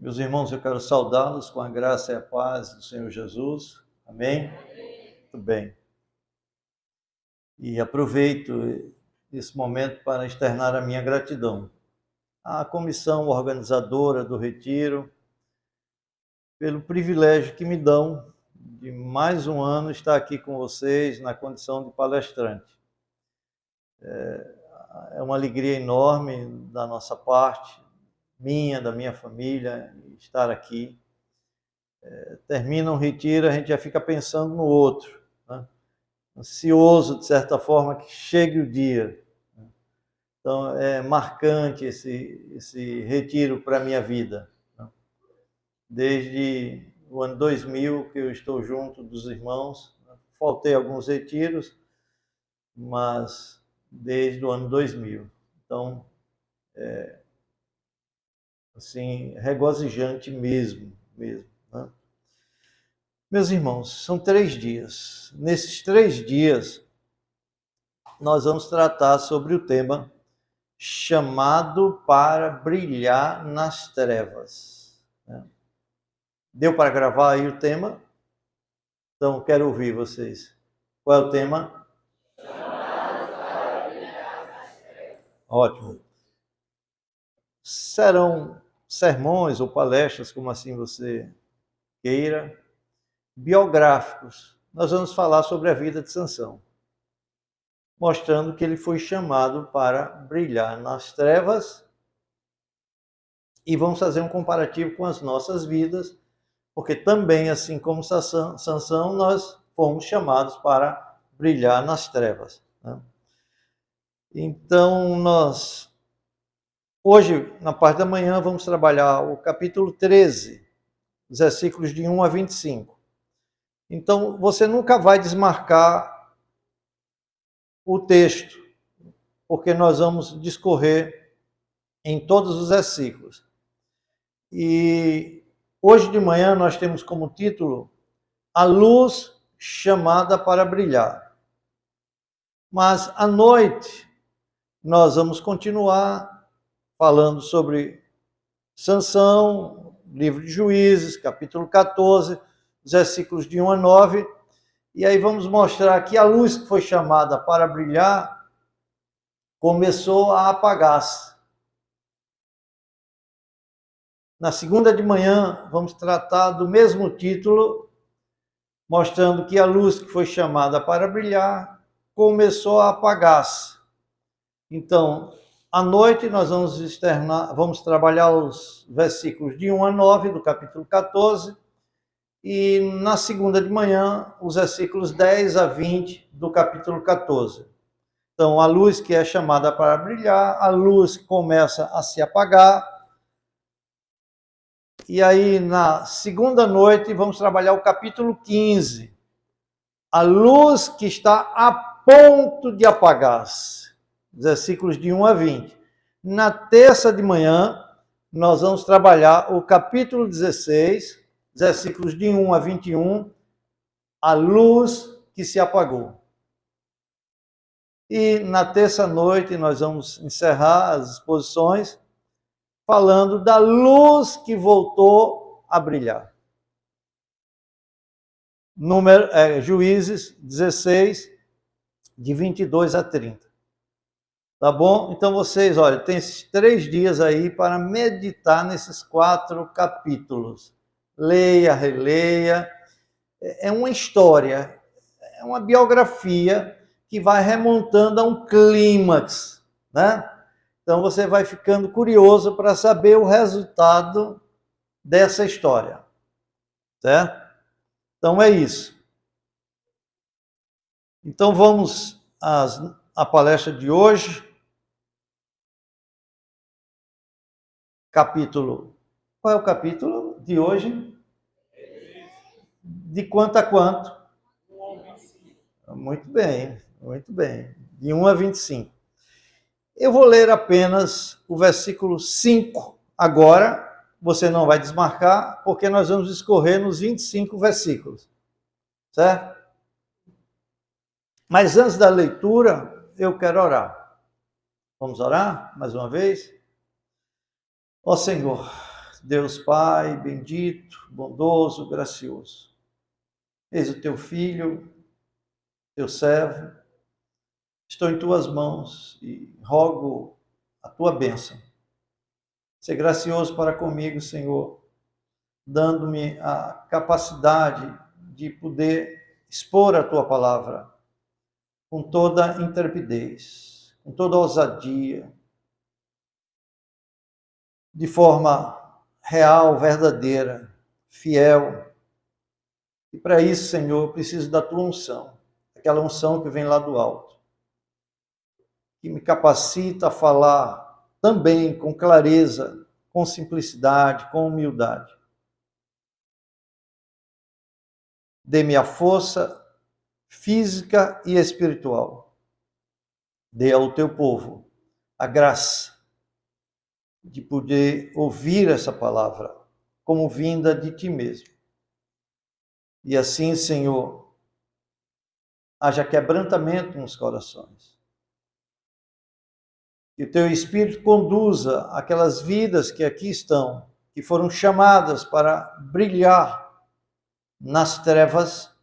Meus irmãos, eu quero saudá-los com a graça e a paz do Senhor Jesus. Amém? Muito bem. E aproveito esse momento para externar a minha gratidão à comissão organizadora do Retiro, pelo privilégio que me dão de mais um ano estar aqui com vocês na condição de palestrante. É uma alegria enorme da nossa parte, minha, da minha família, estar aqui. Termina um retiro, a gente já fica pensando no outro, né? Ansioso, de certa forma, que chegue o dia. Então, é marcante esse retiro para a minha vida. Desde o ano 2000 que eu estou junto dos irmãos, faltei alguns retiros, mas desde o ano 2000. Então, assim, regozijante mesmo. Né? Meus irmãos, são 3 dias. Nesses 3 dias, nós vamos tratar sobre o tema chamado para brilhar nas trevas. Deu para gravar aí o tema? Então, quero ouvir vocês. Qual é o tema? Ótimo. Serão sermões ou palestras, como assim você queira, biográficos. Nós vamos falar sobre a vida de Sansão, mostrando que ele foi chamado para brilhar nas trevas, e vamos fazer um comparativo com as nossas vidas, porque também, assim como Sansão, nós fomos chamados para brilhar nas trevas. Então, hoje, na parte da manhã, vamos trabalhar o capítulo 13, os versículos de 1 a 25. Então, você nunca vai desmarcar o texto, porque nós vamos discorrer em todos os versículos. E hoje de manhã nós temos como título A Luz Chamada para Brilhar. Mas à noite nós vamos continuar falando sobre Sansão, livro de Juízes, capítulo 14, versículos de 1 a 9, e aí vamos mostrar que a luz que foi chamada para brilhar começou a apagar-se. Na segunda de manhã, vamos tratar do mesmo título, mostrando que a luz que foi chamada para brilhar começou a apagar-se. Então, à noite, nós vamos trabalhar os versículos de 1 a 9 do capítulo 14, e na segunda de manhã, os versículos 10 a 20 do capítulo 14. Então, a luz que é chamada para brilhar, a luz começa a se apagar. E aí, na segunda noite, vamos trabalhar o capítulo 15. A luz que está a ponto de apagar-se. Versículos de 1 a 20. Na terça de manhã, nós vamos trabalhar o capítulo 16, versículos de 1 a 21, a luz que se apagou. E na terça noite, nós vamos encerrar as exposições falando da luz que voltou a brilhar. Juízes 16, de 22 a 30. Tá bom? Então vocês, olha, tem esses 3 dias aí para meditar nesses 4 capítulos. Leia, releia. É uma história, é uma biografia que vai remontando a um clímax, né? Então você vai ficando curioso para saber o resultado dessa história, certo? Então é isso. Então vamos à palestra de hoje. Capítulo. Qual é o capítulo de hoje? De quanto a quanto? Muito bem, muito bem. De 1 a 25. Eu vou ler apenas o versículo 5 agora. Você não vai desmarcar, porque nós vamos escorrer nos 25 versículos. Certo? Mas antes da leitura, eu quero orar. Vamos orar mais uma vez? Ó Senhor, Deus Pai, bendito, bondoso, gracioso. Eis o teu filho, teu servo, estou em tuas mãos e rogo a tua bênção. Ser gracioso para comigo, Senhor, dando-me a capacidade de poder expor a tua palavra com toda intrepidez, com toda ousadia, de forma real, verdadeira, fiel. E para isso, Senhor, eu preciso da tua unção, aquela unção que vem lá do alto, que me capacita a falar também com clareza, com simplicidade, com humildade. Dê-me a força física e espiritual. Dê ao teu povo a graça de poder ouvir essa palavra como vinda de ti mesmo. E assim, Senhor, haja quebrantamento nos corações. Que o teu Espírito conduza aquelas vidas que aqui estão, que foram chamadas para brilhar nas trevas,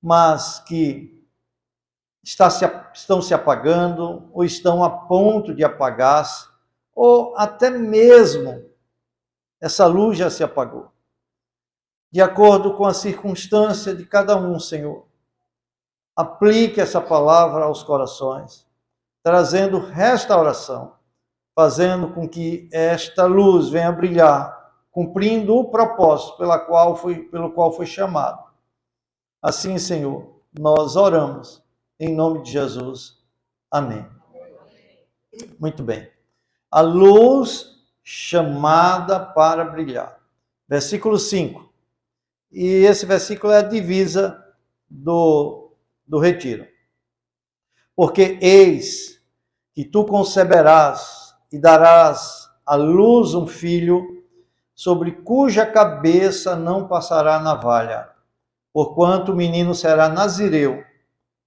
mas que estão se apagando, ou estão a ponto de apagar-se, ou até mesmo essa luz já se apagou. De acordo com a circunstância de cada um, Senhor, aplique essa palavra aos corações, trazendo restauração, fazendo com que esta luz venha brilhar, cumprindo o propósito pelo qual foi chamado. Assim, Senhor, nós oramos em nome de Jesus. Amém. Muito bem. A luz chamada para brilhar. Versículo 5. E esse versículo é a divisa do retiro. Porque eis que tu conceberás e darás à luz um filho, sobre cuja cabeça não passará navalha, porquanto o menino será nazireu,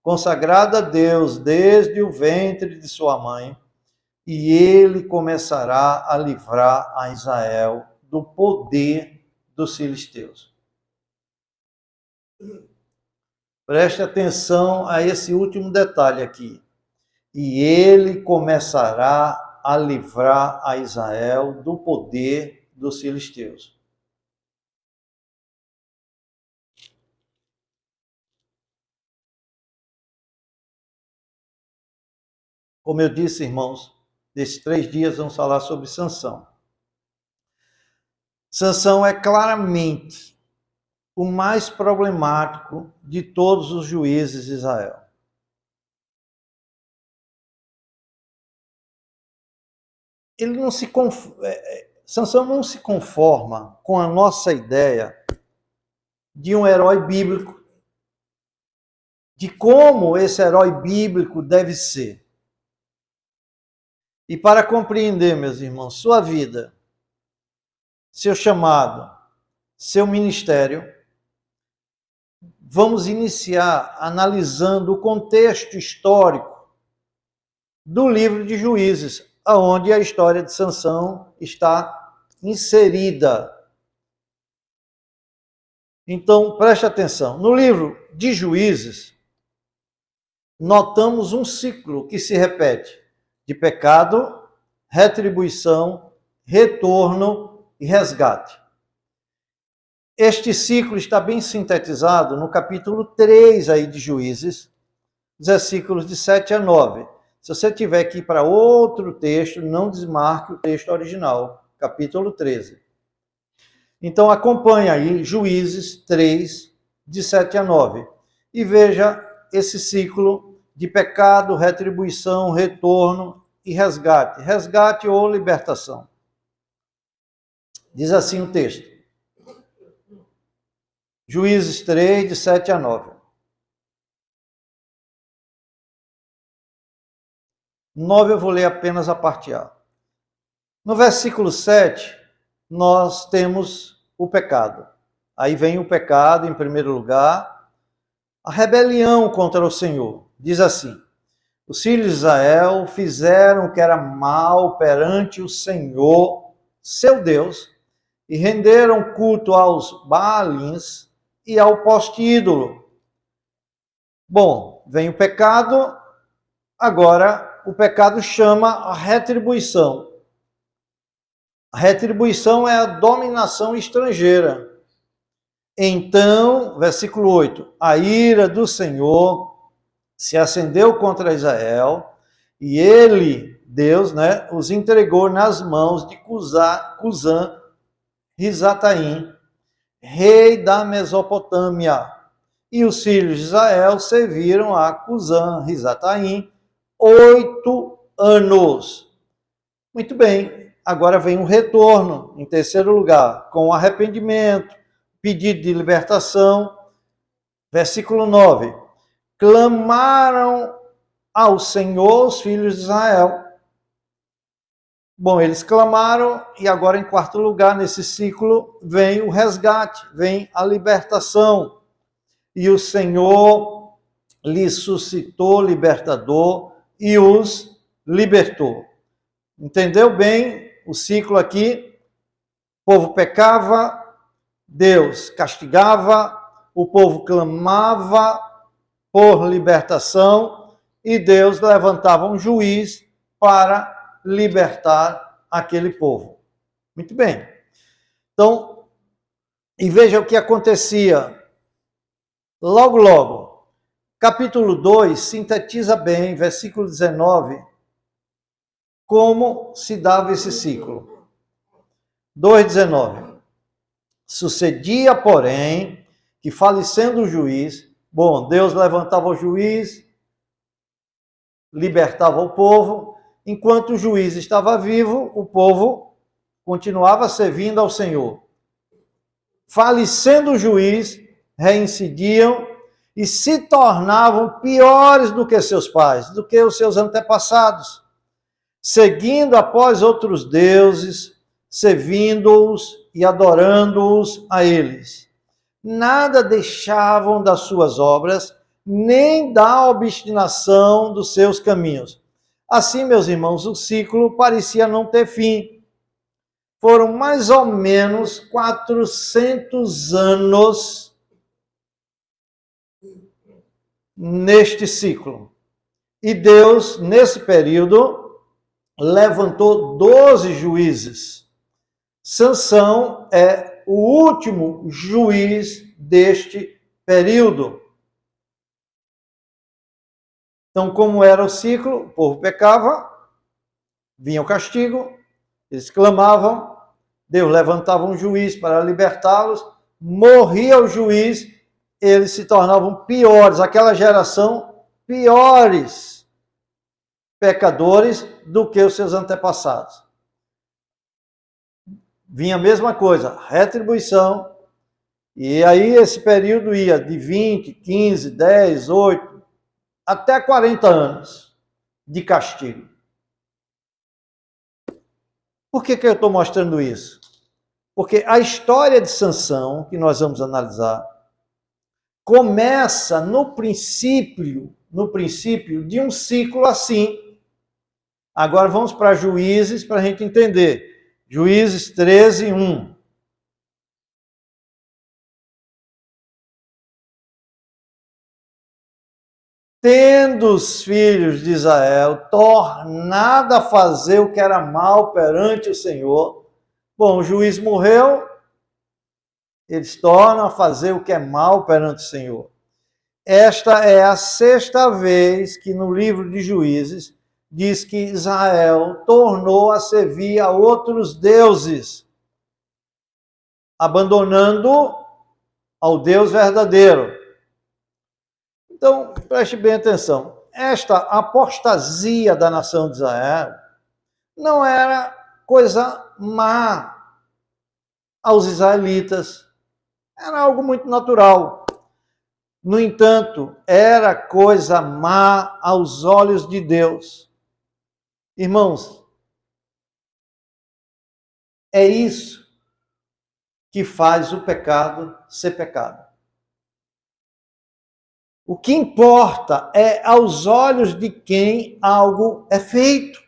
consagrado a Deus desde o ventre de sua mãe, e ele começará a livrar a Israel do poder dos filisteus. Preste atenção a esse último detalhe aqui. E ele começará a livrar a Israel do poder dos filisteus. Como eu disse, irmãos, nesses 3 dias vamos falar sobre Sansão. Sansão é claramente o mais problemático de todos os juízes de Israel. Sansão não se conforma com a nossa ideia de um herói bíblico, de como esse herói bíblico deve ser. E para compreender, meus irmãos, sua vida, seu chamado, seu ministério, vamos iniciar analisando o contexto histórico do livro de Juízes, onde a história de Sansão está inserida. Então, preste atenção. No livro de Juízes, notamos um ciclo que se repete de pecado, retribuição, retorno e resgate. Este ciclo está bem sintetizado no capítulo 3 aí de Juízes, versículos de 7 a 9. Se você tiver que ir para outro texto, não desmarque o texto original, capítulo 13. Então acompanhe aí Juízes 3, de 7 a 9, e veja esse ciclo de pecado, retribuição, retorno e resgate. Resgate ou libertação. Diz assim o texto. Juízes 3, de 7 a 9. 9 eu vou ler apenas a parte A. No versículo 7, nós temos o pecado. Aí vem o pecado em primeiro lugar. A rebelião contra o Senhor. Diz assim: os filhos de Israel fizeram o que era mal perante o Senhor, seu Deus, e renderam culto aos Baalins e ao poste ídolo. Bom, vem o pecado, agora o pecado chama a retribuição. A retribuição é a dominação estrangeira. Então, versículo 8, a ira do Senhor se acendeu contra Israel, e ele, Deus, os entregou nas mãos de Cusã Risataim, rei da Mesopotâmia. E os filhos de Israel serviram a Cusã Risataim 8 anos. Muito bem, agora vem um retorno, em terceiro lugar, com arrependimento, pedido de libertação. Versículo 9. Clamaram ao Senhor os filhos de Israel. Bom, eles clamaram e agora em quarto lugar, nesse ciclo, vem o resgate, vem a libertação. E o Senhor lhes suscitou libertador e os libertou. Entendeu bem o ciclo aqui? O povo pecava, Deus castigava, o povo clamava por libertação e Deus levantava um juiz para libertar aquele povo. Muito bem. Então, e veja o que acontecia logo. Capítulo 2 sintetiza bem, versículo 19, como se dava esse ciclo. 2,19. Sucedia, porém, que falecendo o juiz, Deus levantava o juiz, libertava o povo, enquanto o juiz estava vivo, o povo continuava servindo ao Senhor. Falecendo o juiz, reincidiam e se tornavam piores do que seus pais, do que os seus antepassados, seguindo após outros deuses, servindo-os e adorando-os a eles. Nada deixavam das suas obras, nem da obstinação dos seus caminhos. Assim, meus irmãos, o ciclo parecia não ter fim. Foram mais ou menos 400 anos neste ciclo. E Deus, nesse período, levantou 12 juízes. Sansão é o último juiz deste período. Então, como era o ciclo, o povo pecava, vinha o castigo, eles clamavam, Deus levantava um juiz para libertá-los, morria o juiz, eles se tornavam piores, aquela geração, piores pecadores do que os seus antepassados. Vinha a mesma coisa, retribuição, e aí esse período ia de 20, 15, 10, 8, até 40 anos de castigo. Por que eu estou mostrando isso? Porque a história de Sansão, que nós vamos analisar, começa no princípio de um ciclo assim. Agora vamos para Juízes para a gente entender. Juízes 13, 1. Tendo os filhos de Israel tornado a fazer o que era mal perante o Senhor. Bom, o juiz morreu, eles tornam a fazer o que é mal perante o Senhor. Esta é a 6ª vez que no livro de Juízes diz que Israel tornou a servir a outros deuses, abandonando ao Deus verdadeiro. Então, preste bem atenção. Esta apostasia da nação de Israel não era coisa má aos israelitas. Era algo muito natural. No entanto, era coisa má aos olhos de Deus. Irmãos, é isso que faz o pecado ser pecado. O que importa é aos olhos de quem algo é feito.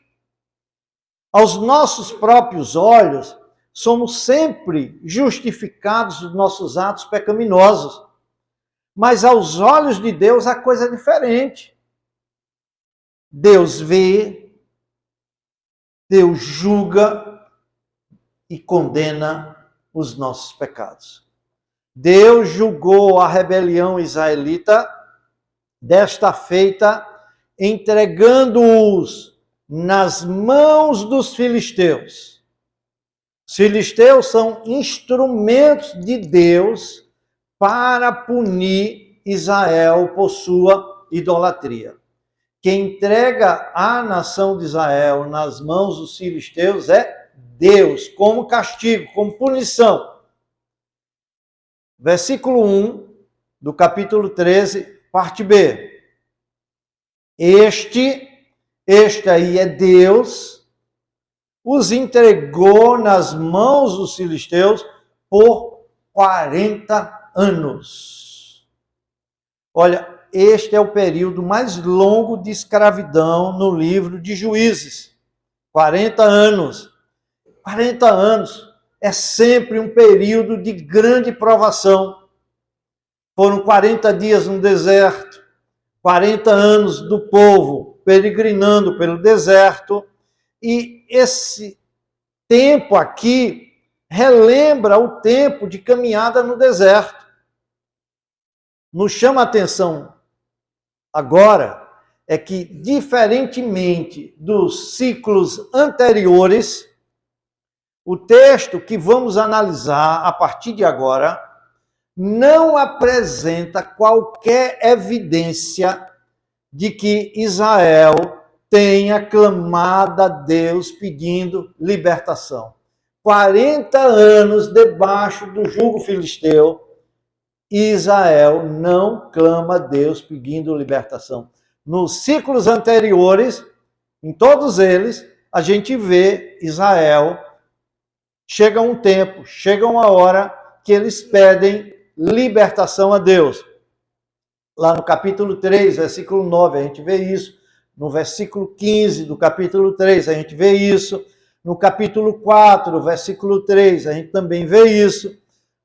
Aos nossos próprios olhos, somos sempre justificados dos nossos atos pecaminosos. Mas aos olhos de Deus a coisa é diferente. Deus vê, Deus julga e condena os nossos pecados. Deus julgou a rebelião israelita desta feita, entregando-os nas mãos dos filisteus. Os filisteus são instrumentos de Deus para punir Israel por sua idolatria. Quem entrega a nação de Israel nas mãos dos filisteus é Deus, como castigo, como punição. Versículo 1 do capítulo 13, parte B. Este aí é Deus, os entregou nas mãos dos filisteus por 40 anos. Olha, este é o período mais longo de escravidão no livro de Juízes. 40 anos. 40 anos é sempre um período de grande provação. Foram 40 dias no deserto, 40 anos do povo peregrinando pelo deserto, e esse tempo aqui relembra o tempo de caminhada no deserto. Nos chama a atenção agora é que, diferentemente dos ciclos anteriores, o texto que vamos analisar a partir de agora não apresenta qualquer evidência de que Israel tenha clamado a Deus pedindo libertação. 40 anos debaixo do jugo filisteu, Israel não clama a Deus pedindo libertação. Nos ciclos anteriores, em todos eles, a gente vê Israel, chega um tempo, chega uma hora que eles pedem libertação a Deus. Lá no capítulo 3, versículo 9, a gente vê isso. No versículo 15 do capítulo 3, a gente vê isso. No capítulo 4, versículo 3, a gente também vê isso.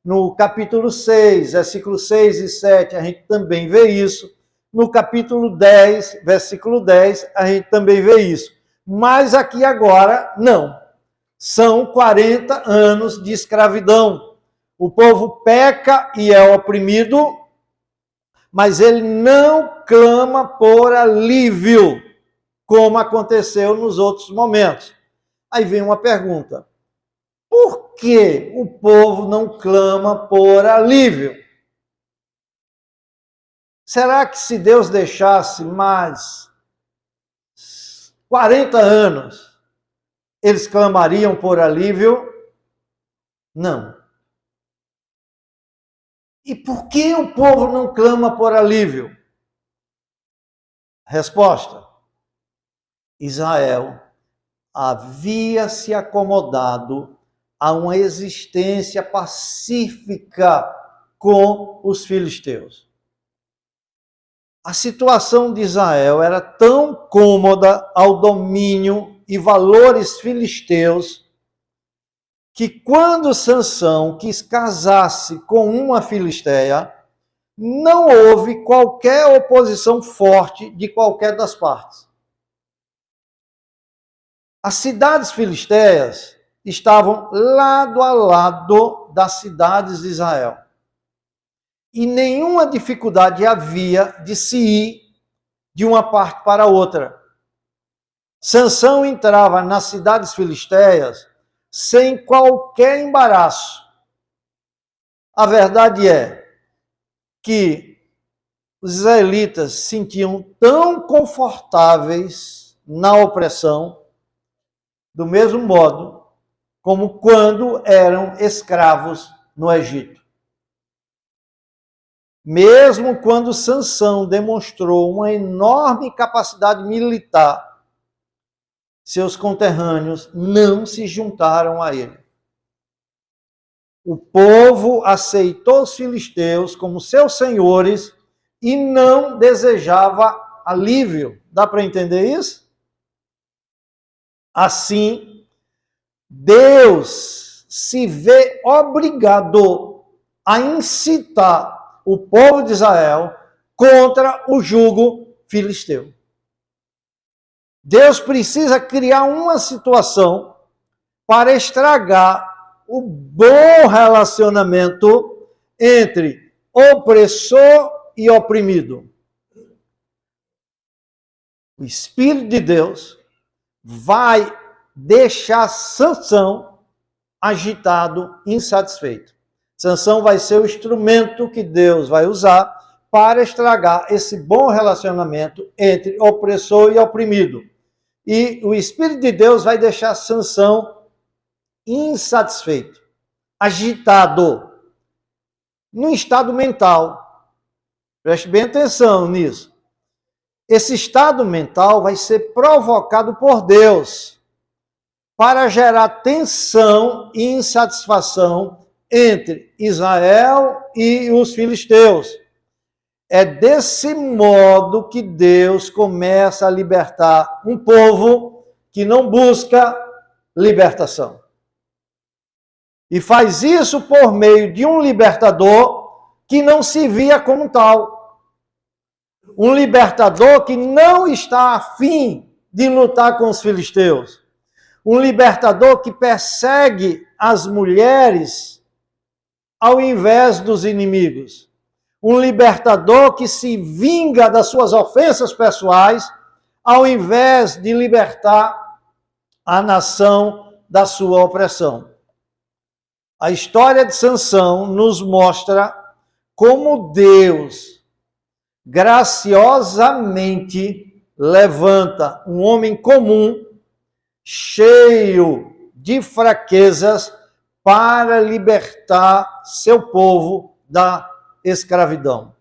No capítulo 6, versículos 6 e 7, a gente também vê isso. No capítulo 10, versículo 10, a gente também vê isso. Mas aqui agora, não. São 40 anos de escravidão. O povo peca e é oprimido, mas ele não clama por alívio, como aconteceu nos outros momentos. Aí vem uma pergunta. Por que o povo não clama por alívio? Será que se Deus deixasse mais 40 anos, eles clamariam por alívio? Não. E por que o povo não clama por alívio? Resposta: Israel havia se acomodado a uma existência pacífica com os filisteus. A situação de Israel era tão cômoda ao domínio e valores filisteus que quando Sansão quis casar-se com uma filisteia, não houve qualquer oposição forte de qualquer das partes. As cidades filisteias estavam lado a lado das cidades de Israel. E nenhuma dificuldade havia de se ir de uma parte para outra. Sansão entrava nas cidades filisteias sem qualquer embaraço. A verdade é que os israelitas se sentiam tão confortáveis na opressão, do mesmo modo como quando eram escravos no Egito. Mesmo quando Sansão demonstrou uma enorme capacidade militar, seus conterrâneos não se juntaram a ele. O povo aceitou os filisteus como seus senhores e não desejava alívio. Dá para entender isso? Assim, Deus se vê obrigado a incitar o povo de Israel contra o jugo filisteu. Deus precisa criar uma situação para estragar o bom relacionamento entre opressor e oprimido. O Espírito de Deus vai deixar Sansão agitado, insatisfeito. Sansão vai ser o instrumento que Deus vai usar para estragar esse bom relacionamento entre opressor e oprimido. E o Espírito de Deus vai deixar Sansão insatisfeito, agitado, num estado mental. Preste bem atenção nisso. Esse estado mental vai ser provocado por Deus para gerar tensão e insatisfação entre Israel e os filisteus. É desse modo que Deus começa a libertar um povo que não busca libertação. E faz isso por meio de um libertador que não se via como tal. Um libertador que não está afim de lutar com os filisteus. Um libertador que persegue as mulheres ao invés dos inimigos. Um libertador que se vinga das suas ofensas pessoais ao invés de libertar a nação da sua opressão. A história de Sansão nos mostra como Deus graciosamente levanta um homem comum, cheio de fraquezas, para libertar seu povo da escravidão.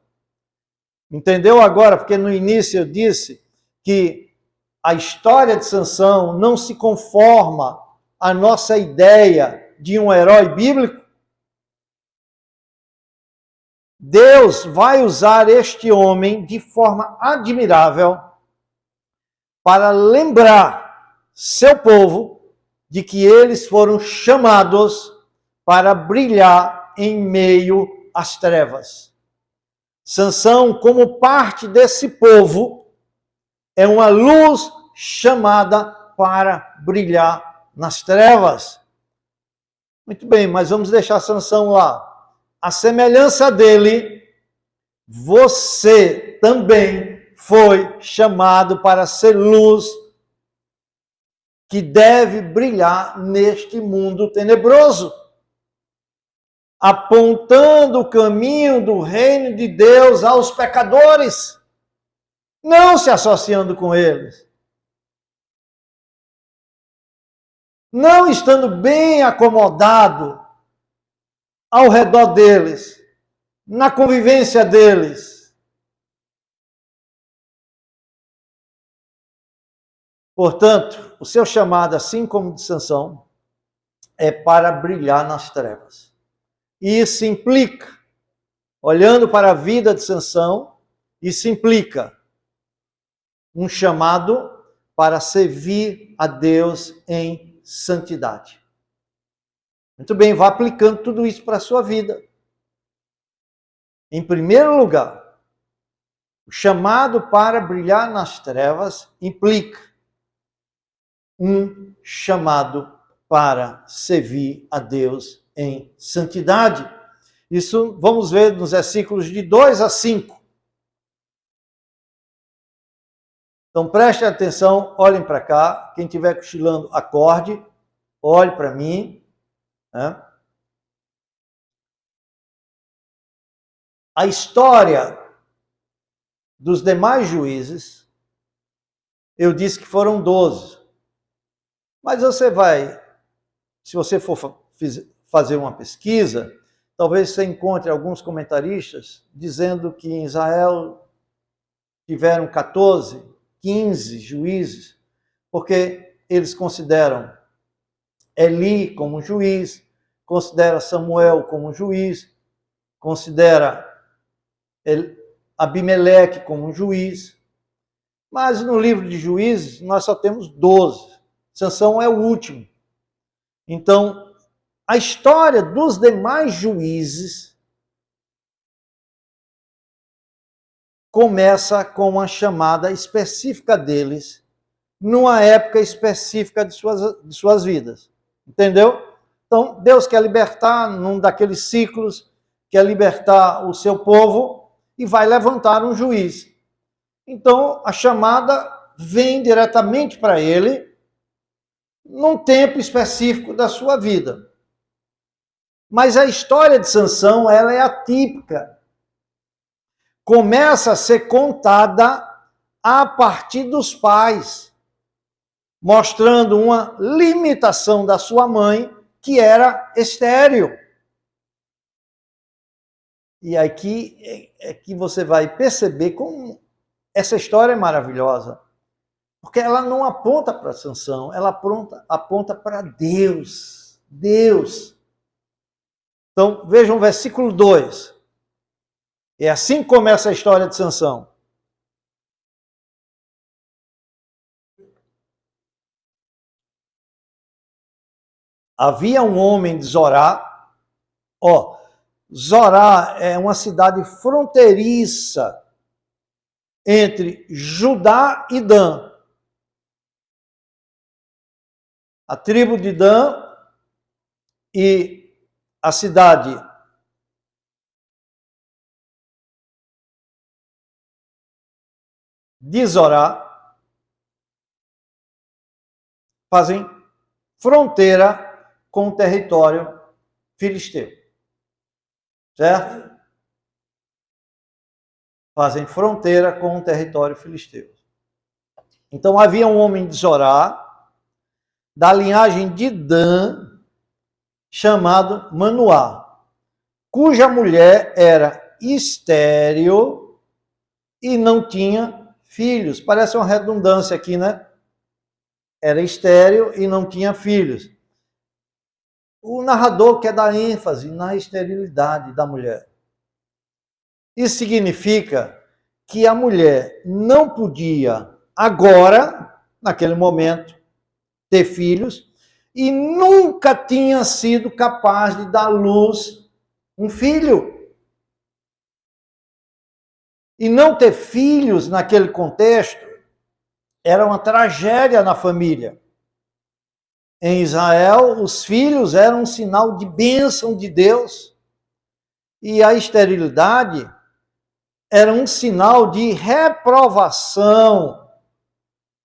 Entendeu agora? Porque no início eu disse que a história de Sansão não se conforma à nossa ideia de um herói bíblico. Deus vai usar este homem de forma admirável para lembrar seu povo de que eles foram chamados para brilhar em meio às trevas. Sansão, como parte desse povo, é uma luz chamada para brilhar nas trevas. Muito bem, mas vamos deixar Sansão lá. A semelhança dele, você também foi chamado para ser luz que deve brilhar neste mundo tenebroso, apontando o caminho do reino de Deus aos pecadores, não se associando com eles. Não estando bem acomodado ao redor deles, na convivência deles. Portanto, o seu chamado, assim como de Sansão, é para brilhar nas trevas. E isso implica, olhando para a vida de Sansão, isso implica um chamado para servir a Deus em santidade. Muito bem, vá aplicando tudo isso para a sua vida. Em primeiro lugar, o chamado para brilhar nas trevas implica um chamado para servir a Deus em santidade. Isso vamos ver nos versículos de 2 a 5. Então prestem atenção, olhem para cá. Quem estiver cochilando, acorde, olhe para mim. A história dos demais juízes, eu disse que foram 12. Mas você vai, se você for fazer uma pesquisa, talvez você encontre alguns comentaristas dizendo que em Israel tiveram 14, 15 juízes, porque eles consideram Eli como juiz, considera Samuel como juiz, considera Abimeleque como juiz. Mas no livro de Juízes nós só temos 12. Sansão é o último. Então, a história dos demais juízes começa com uma chamada específica deles, numa época específica de suas vidas. Entendeu? Então, Deus quer libertar num daqueles ciclos, quer libertar o seu povo e vai levantar um juiz. Então, a chamada vem diretamente para ele num tempo específico da sua vida. Mas a história de Sansão, ela é atípica. Começa a ser contada a partir dos pais, mostrando uma limitação da sua mãe, que era estéril. E aqui é que você vai perceber como essa história é maravilhosa. Porque ela não aponta para Sansão, ela aponta para Deus. Deus. Então, vejam o versículo 2. É assim que começa a história de Sansão. Havia um homem de Zorá. Zorá é uma cidade fronteiriça entre Judá e Dan. A tribo de Dan e a cidade de Zorá fazem fronteira com o território filisteu. Certo? Fazem fronteira com o território filisteu. Então havia um homem de Zorá, da linhagem de Dan, chamado Manoá, cuja mulher era estéril e não tinha filhos. Parece uma redundância aqui, né? Era estéril e não tinha filhos. O narrador quer dar ênfase na esterilidade da mulher. Isso significa que a mulher não podia agora, naquele momento, ter filhos e nunca tinha sido capaz de dar à luz um filho. E não ter filhos naquele contexto era uma tragédia na família. Em Israel, os filhos eram um sinal de bênção de Deus e a esterilidade era um sinal de reprovação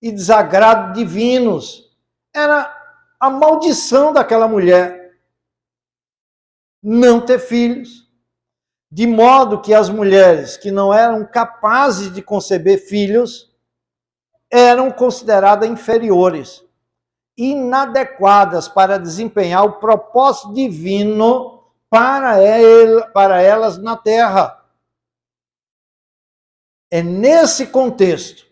e desagrado divinos. Era a maldição daquela mulher não ter filhos, de modo que as mulheres que não eram capazes de conceber filhos eram consideradas inferiores, inadequadas para desempenhar o propósito divino para elas na terra. É nesse contexto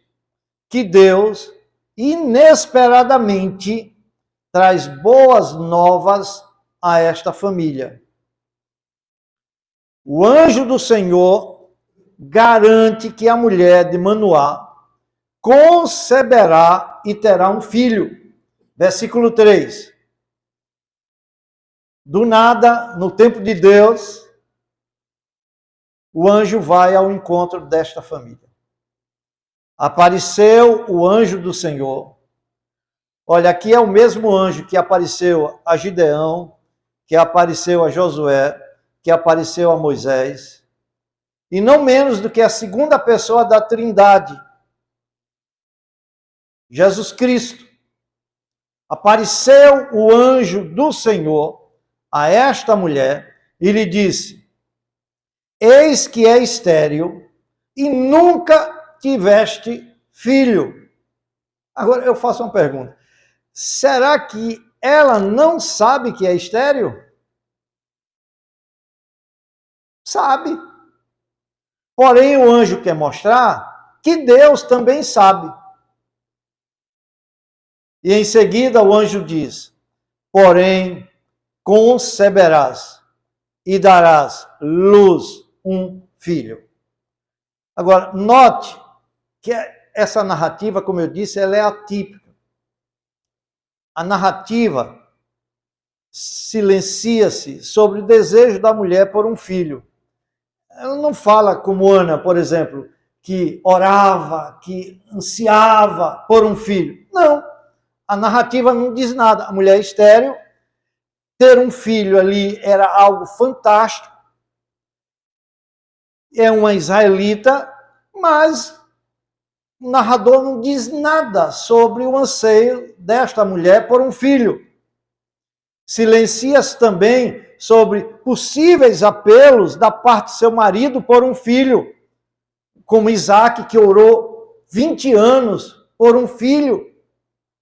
que Deus, inesperadamente, traz boas novas a esta família. O anjo do Senhor garante que a mulher de Manoá conceberá e terá um filho. Versículo 3. Do nada, no tempo de Deus, o anjo vai ao encontro desta família. Apareceu o anjo do Senhor. Olha, aqui é o mesmo anjo que apareceu a Gideão, que apareceu a Josué, que apareceu a Moisés, e não menos do que a segunda pessoa da Trindade, Jesus Cristo. Apareceu o anjo do Senhor a esta mulher e lhe disse: eis que é estéril e nunca tiveste filho. Agora eu faço uma pergunta. Será que ela não sabe que é estéril? Sabe. Porém, o anjo quer mostrar que Deus também sabe. E em seguida o anjo diz: porém, conceberás e darás luz um filho. Agora, note que essa narrativa, como eu disse, ela é atípica. A narrativa silencia-se sobre o desejo da mulher por um filho. Ela não fala como Ana, por exemplo, que orava, que ansiava por um filho. Não, a narrativa não diz nada. A mulher estéril, ter um filho ali era algo fantástico. É uma israelita, mas o narrador não diz nada sobre o anseio desta mulher por um filho. Silencia-se também sobre possíveis apelos da parte de seu marido por um filho, como Isaac, que orou 20 anos por um filho.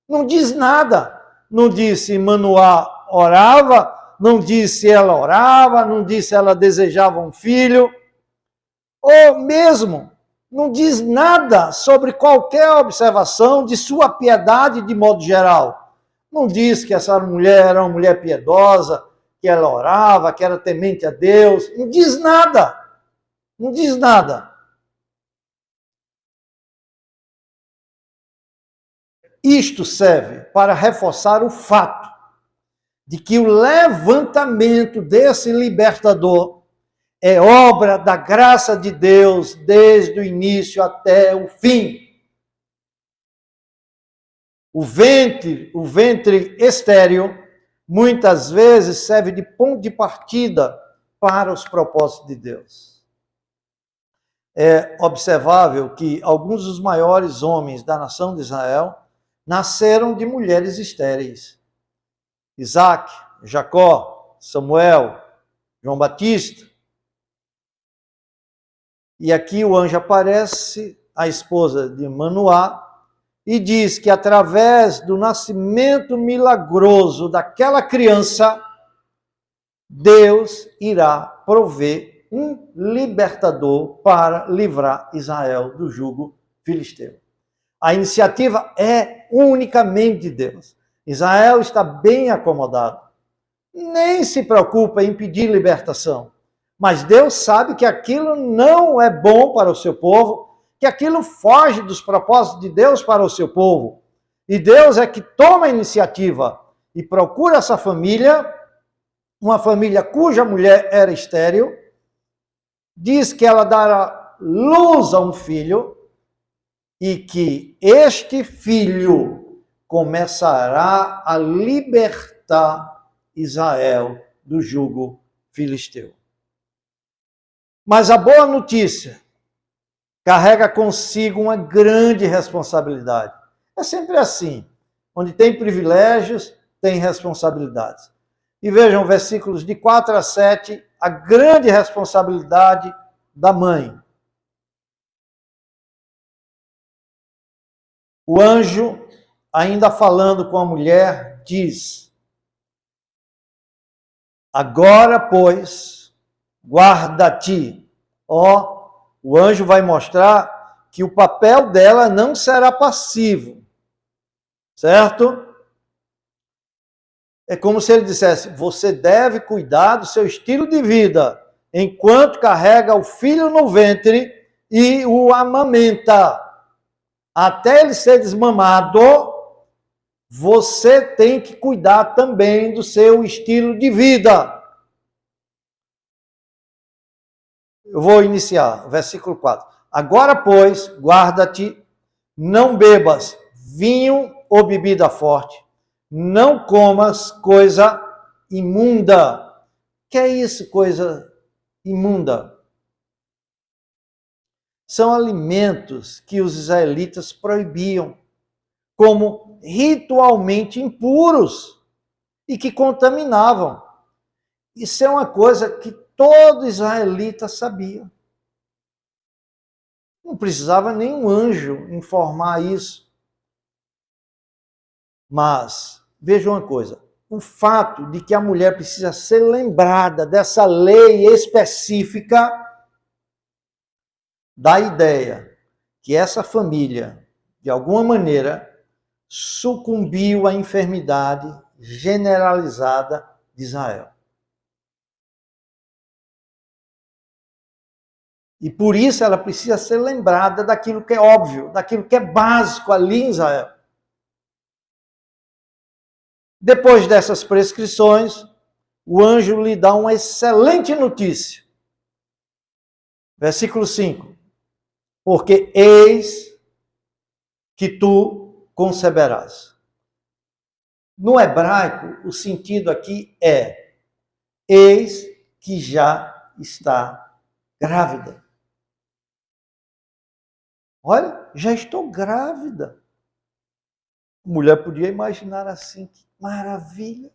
Não diz nada. Não disse Manoá orava, não disse ela orava, não disse ela desejava um filho. Ou mesmo, não diz nada sobre qualquer observação de sua piedade de modo geral. Não diz que essa mulher era uma mulher piedosa, que ela orava, que era temente a Deus. Não diz nada. Não diz nada. Isto serve para reforçar o fato de que o levantamento desse libertador é obra da graça de Deus desde o início até o fim. O ventre estéril, muitas vezes serve de ponto de partida para os propósitos de Deus. É observável que alguns dos maiores homens da nação de Israel nasceram de mulheres estéreis. Isaac, Jacó, Samuel, João Batista. E aqui o anjo aparece, a esposa de Manoá, e diz que através do nascimento milagroso daquela criança, Deus irá prover um libertador para livrar Israel do jugo filisteu. A iniciativa é unicamente de Deus. Israel está bem acomodado. Nem se preocupa em pedir libertação. Mas Deus sabe que aquilo não é bom para o seu povo, que aquilo foge dos propósitos de Deus para o seu povo. E Deus é que toma a iniciativa e procura essa família, uma família cuja mulher era estéril, diz que ela dará luz a um filho e que este filho começará a libertar Israel do jugo filisteu. Mas a boa notícia carrega consigo uma grande responsabilidade. É sempre assim. Onde tem privilégios, tem responsabilidades. E vejam, versículos de 4 a 7, a grande responsabilidade da mãe. O anjo, ainda falando com a mulher, diz: agora, pois, guarda-te. Ó, o anjo vai mostrar que o papel dela não será passivo, certo? É como se ele dissesse: você deve cuidar do seu estilo de vida, enquanto carrega o filho no ventre e o amamenta. Até ele ser desmamado, você tem que cuidar também do seu estilo de vida. Eu vou iniciar, versículo 4. Agora, pois, guarda-te, não bebas vinho ou bebida forte, não comas coisa imunda. Que é isso, coisa imunda? São alimentos que os israelitas proibiam como ritualmente impuros e que contaminavam. Isso é uma coisa que todo israelita sabia. Não precisava nenhum anjo informar isso. Mas, veja uma coisa, o fato de que a mulher precisa ser lembrada dessa lei específica dá a ideia que essa família, de alguma maneira, sucumbiu à enfermidade generalizada de Israel. E por isso ela precisa ser lembrada daquilo que é óbvio, daquilo que é básico ali em Israel. Depois dessas prescrições, o anjo lhe dá uma excelente notícia. Versículo 5. Porque eis que tu conceberás. No hebraico, o sentido aqui é: eis que já está grávida. Olha, já estou grávida. A mulher podia imaginar assim, que maravilha.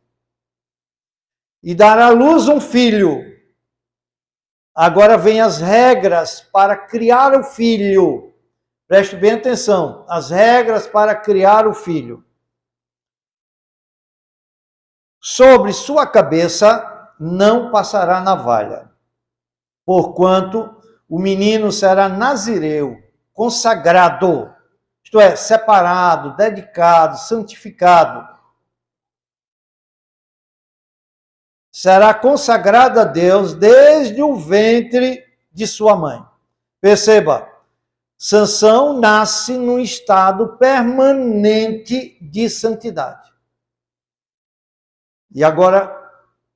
E dará à luz um filho. Agora vem as regras para criar o filho. Preste bem atenção, as regras para criar o filho. Sobre sua cabeça não passará navalha, porquanto o menino será nazireu, consagrado, isto é, separado, dedicado, santificado. Será consagrado a Deus desde o ventre de sua mãe. Perceba, Sansão nasce num estado permanente de santidade. E agora,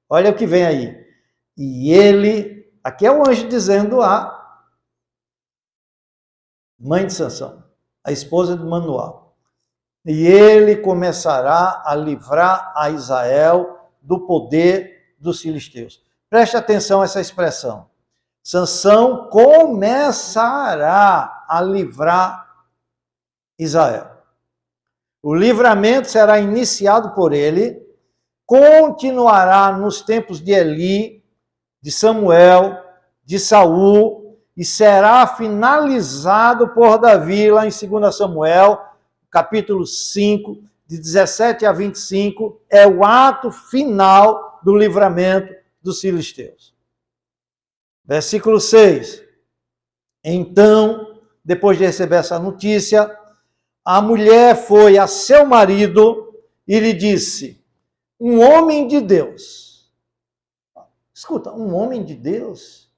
olha o que vem aí. E ele, aqui é o anjo dizendo a mãe de Sansão, a esposa de Manoá. E ele começará a livrar a Israel do poder dos filisteus. Preste atenção a essa expressão. Sansão começará a livrar Israel. O livramento será iniciado por ele, continuará nos tempos de Eli, de Samuel, de Saul, e será finalizado por Davi lá em 2 Samuel, capítulo 5, de 17 a 25, é o ato final do livramento dos filisteus. Versículo 6. Então, depois de receber essa notícia, a mulher foi a seu marido e lhe disse: um homem de Deus. Escuta, um homem de Deus?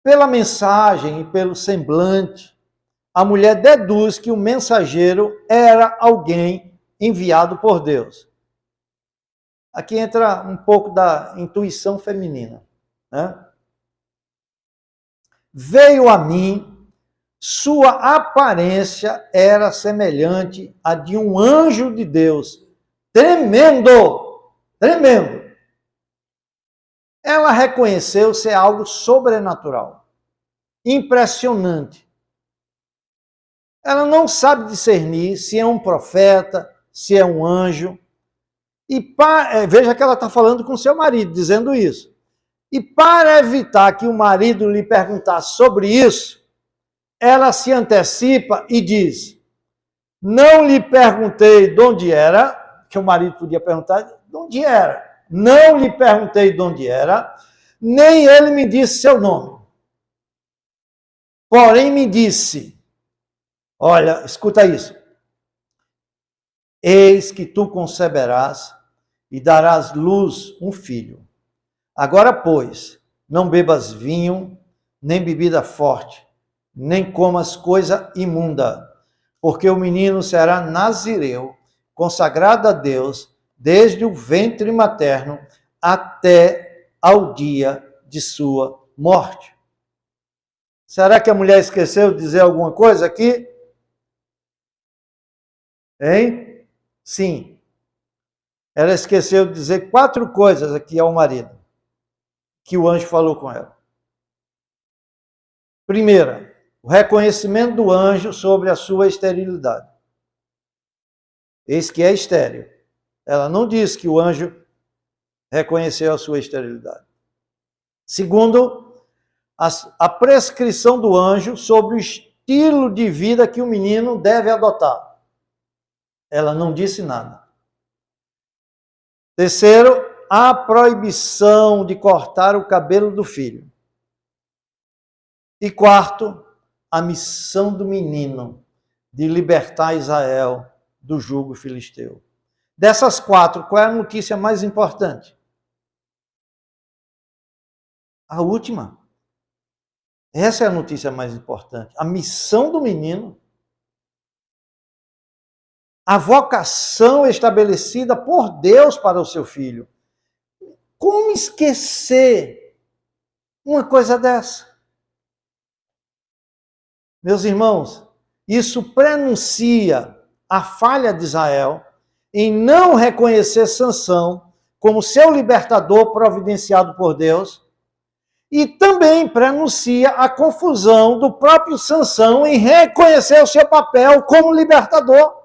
Pela mensagem e pelo semblante, a mulher deduz que o mensageiro era alguém enviado por Deus. Aqui entra um pouco da intuição feminina, né? Veio a mim, sua aparência era semelhante à de um anjo de Deus, tremendo, tremendo. Ela reconheceu ser algo sobrenatural, impressionante. Ela não sabe discernir se é um profeta, se é um anjo. E veja que ela está falando com seu marido, dizendo isso. E para evitar que o marido lhe perguntasse sobre isso, ela se antecipa e diz: não lhe perguntei de onde era, que o marido podia perguntar de onde era. Não lhe perguntei de onde era, nem ele me disse seu nome. Porém me disse, olha, escuta isso. Eis que tu conceberás e darás luz um filho. Agora, pois, não bebas vinho, nem bebida forte, nem comas coisa imunda, porque o menino será nazireu, consagrado a Deus, desde o ventre materno até ao dia de sua morte. Será que a mulher esqueceu de dizer alguma coisa aqui? Hein? Sim. Ela esqueceu de dizer 4 coisas aqui ao marido, que o anjo falou com ela. Primeira, o reconhecimento do anjo sobre a sua esterilidade. Eis que é estéril. Ela não diz que o anjo reconheceu a sua esterilidade. Segundo, a prescrição do anjo sobre o estilo de vida que o menino deve adotar. Ela não disse nada. Terceiro, a proibição de cortar o cabelo do filho. E quarto, a missão do menino de libertar Israel do jugo filisteu. Dessas 4, qual é a notícia mais importante? A última. Essa é a notícia mais importante. A missão do menino. a vocação estabelecida por Deus para o seu filho. Como esquecer uma coisa dessa? Meus irmãos, isso prenuncia a falha de Israel em não reconhecer Sansão como seu libertador providenciado por Deus, e também prenuncia a confusão do próprio Sansão em reconhecer o seu papel como libertador.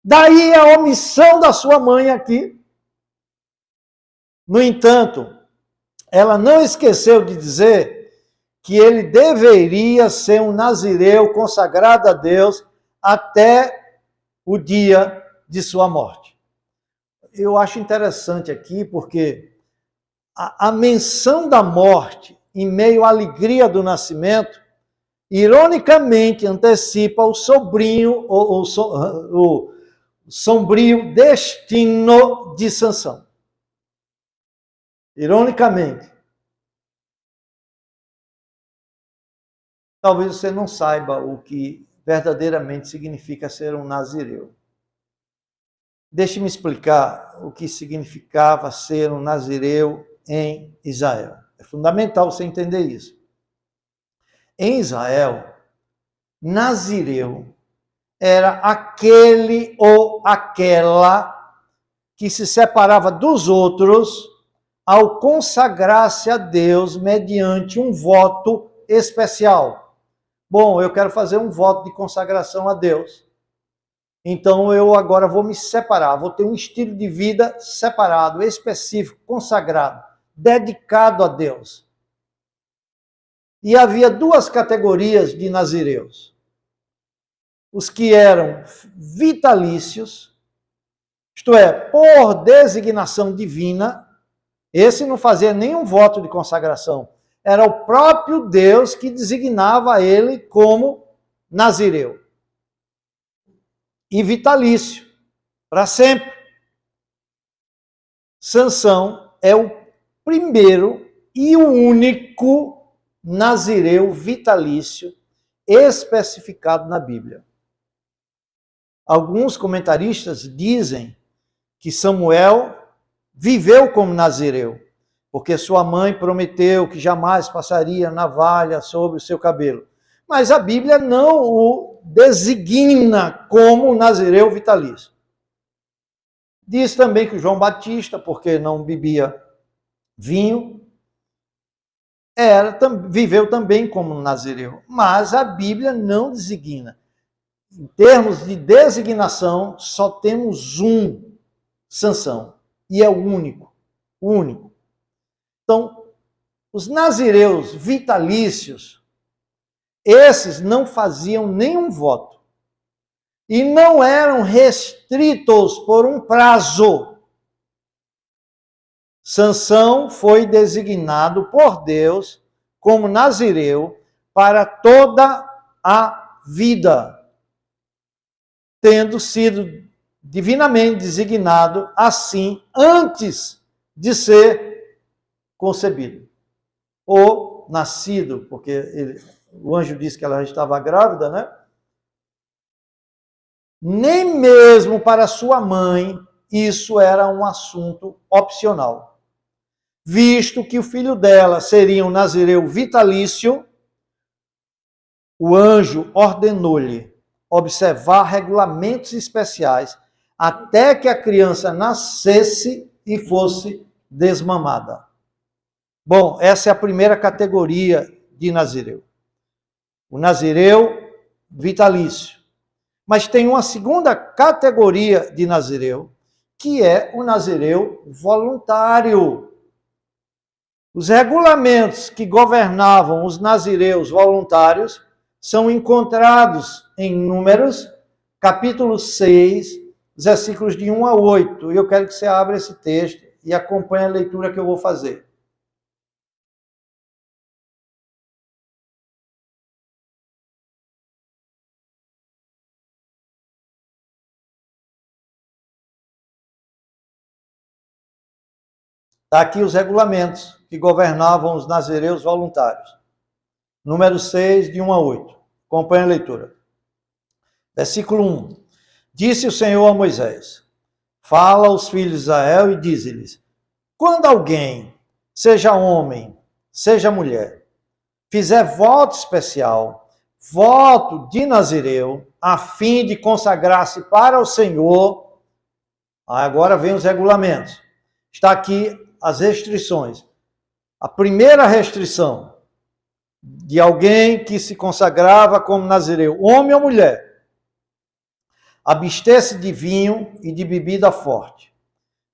Daí a omissão da sua mãe aqui. No entanto, ela não esqueceu de dizer que ele deveria ser um nazireu consagrado a Deus até o dia de sua morte. Eu acho interessante aqui porque a menção da morte em meio à alegria do nascimento, ironicamente antecipa o sombrio destino de Sansão. Ironicamente. Talvez você não saiba o que verdadeiramente significa ser um nazireu. Deixe-me explicar o que significava ser um nazireu em Israel. É fundamental você entender isso. Em Israel, nazireu era aquele ou aquela que se separava dos outros ao consagrar-se a Deus mediante um voto especial. Bom, eu quero fazer um voto de consagração a Deus. Então eu agora vou me separar, vou ter um estilo de vida separado, específico, consagrado, dedicado a Deus. E havia duas categorias de nazireus. Os que eram vitalícios, isto é, por designação divina, esse não fazia nenhum voto de consagração. Era o próprio Deus que designava ele como nazireu. E vitalício, para sempre. Sansão é o primeiro e o único nazireu vitalício especificado na Bíblia. Alguns comentaristas dizem que Samuel viveu como nazireu, porque sua mãe prometeu que jamais passaria navalha sobre o seu cabelo. Mas a Bíblia não o designa como nazireu vitalício. Diz também que João Batista, porque não bebia vinho, viveu também como nazireu. Mas a Bíblia não designa. Em termos de designação, só temos um Sansão. E é o único. O único. Então, os nazireus vitalícios, esses não faziam nenhum voto. E não eram restritos por um prazo. Sansão foi designado por Deus como nazireu para toda a vida, tendo sido divinamente designado assim antes de ser concebido ou nascido, porque o anjo disse que ela estava grávida, né? Nem mesmo para sua mãe isso era um assunto opcional, visto que o filho dela seria um nazireu vitalício. O anjo ordenou-lhe observar regulamentos especiais até que a criança nascesse e fosse desmamada. Bom, essa é a primeira categoria de nazireu. O nazireu vitalício. Mas tem uma segunda categoria de nazireu, que é o nazireu voluntário. Os regulamentos que governavam os nazireus voluntários são encontrados em Números, capítulo 6, versículos de 1 a 8. E eu quero que você abra esse texto e acompanhe a leitura que eu vou fazer. Está aqui os regulamentos que governavam os nazireus voluntários. Número 6, de 1 a 8. Acompanhe a leitura. Versículo 1. Disse o Senhor a Moisés: fala aos filhos de Israel e dize-lhes: quando alguém, seja homem, seja mulher, fizer voto especial, voto de Nazireu, a fim de consagrar-se para o Senhor, agora vem os regulamentos. Está aqui as restrições. A primeira restrição de alguém que se consagrava como Nazireu, homem ou mulher, abster-se de vinho e de bebida forte.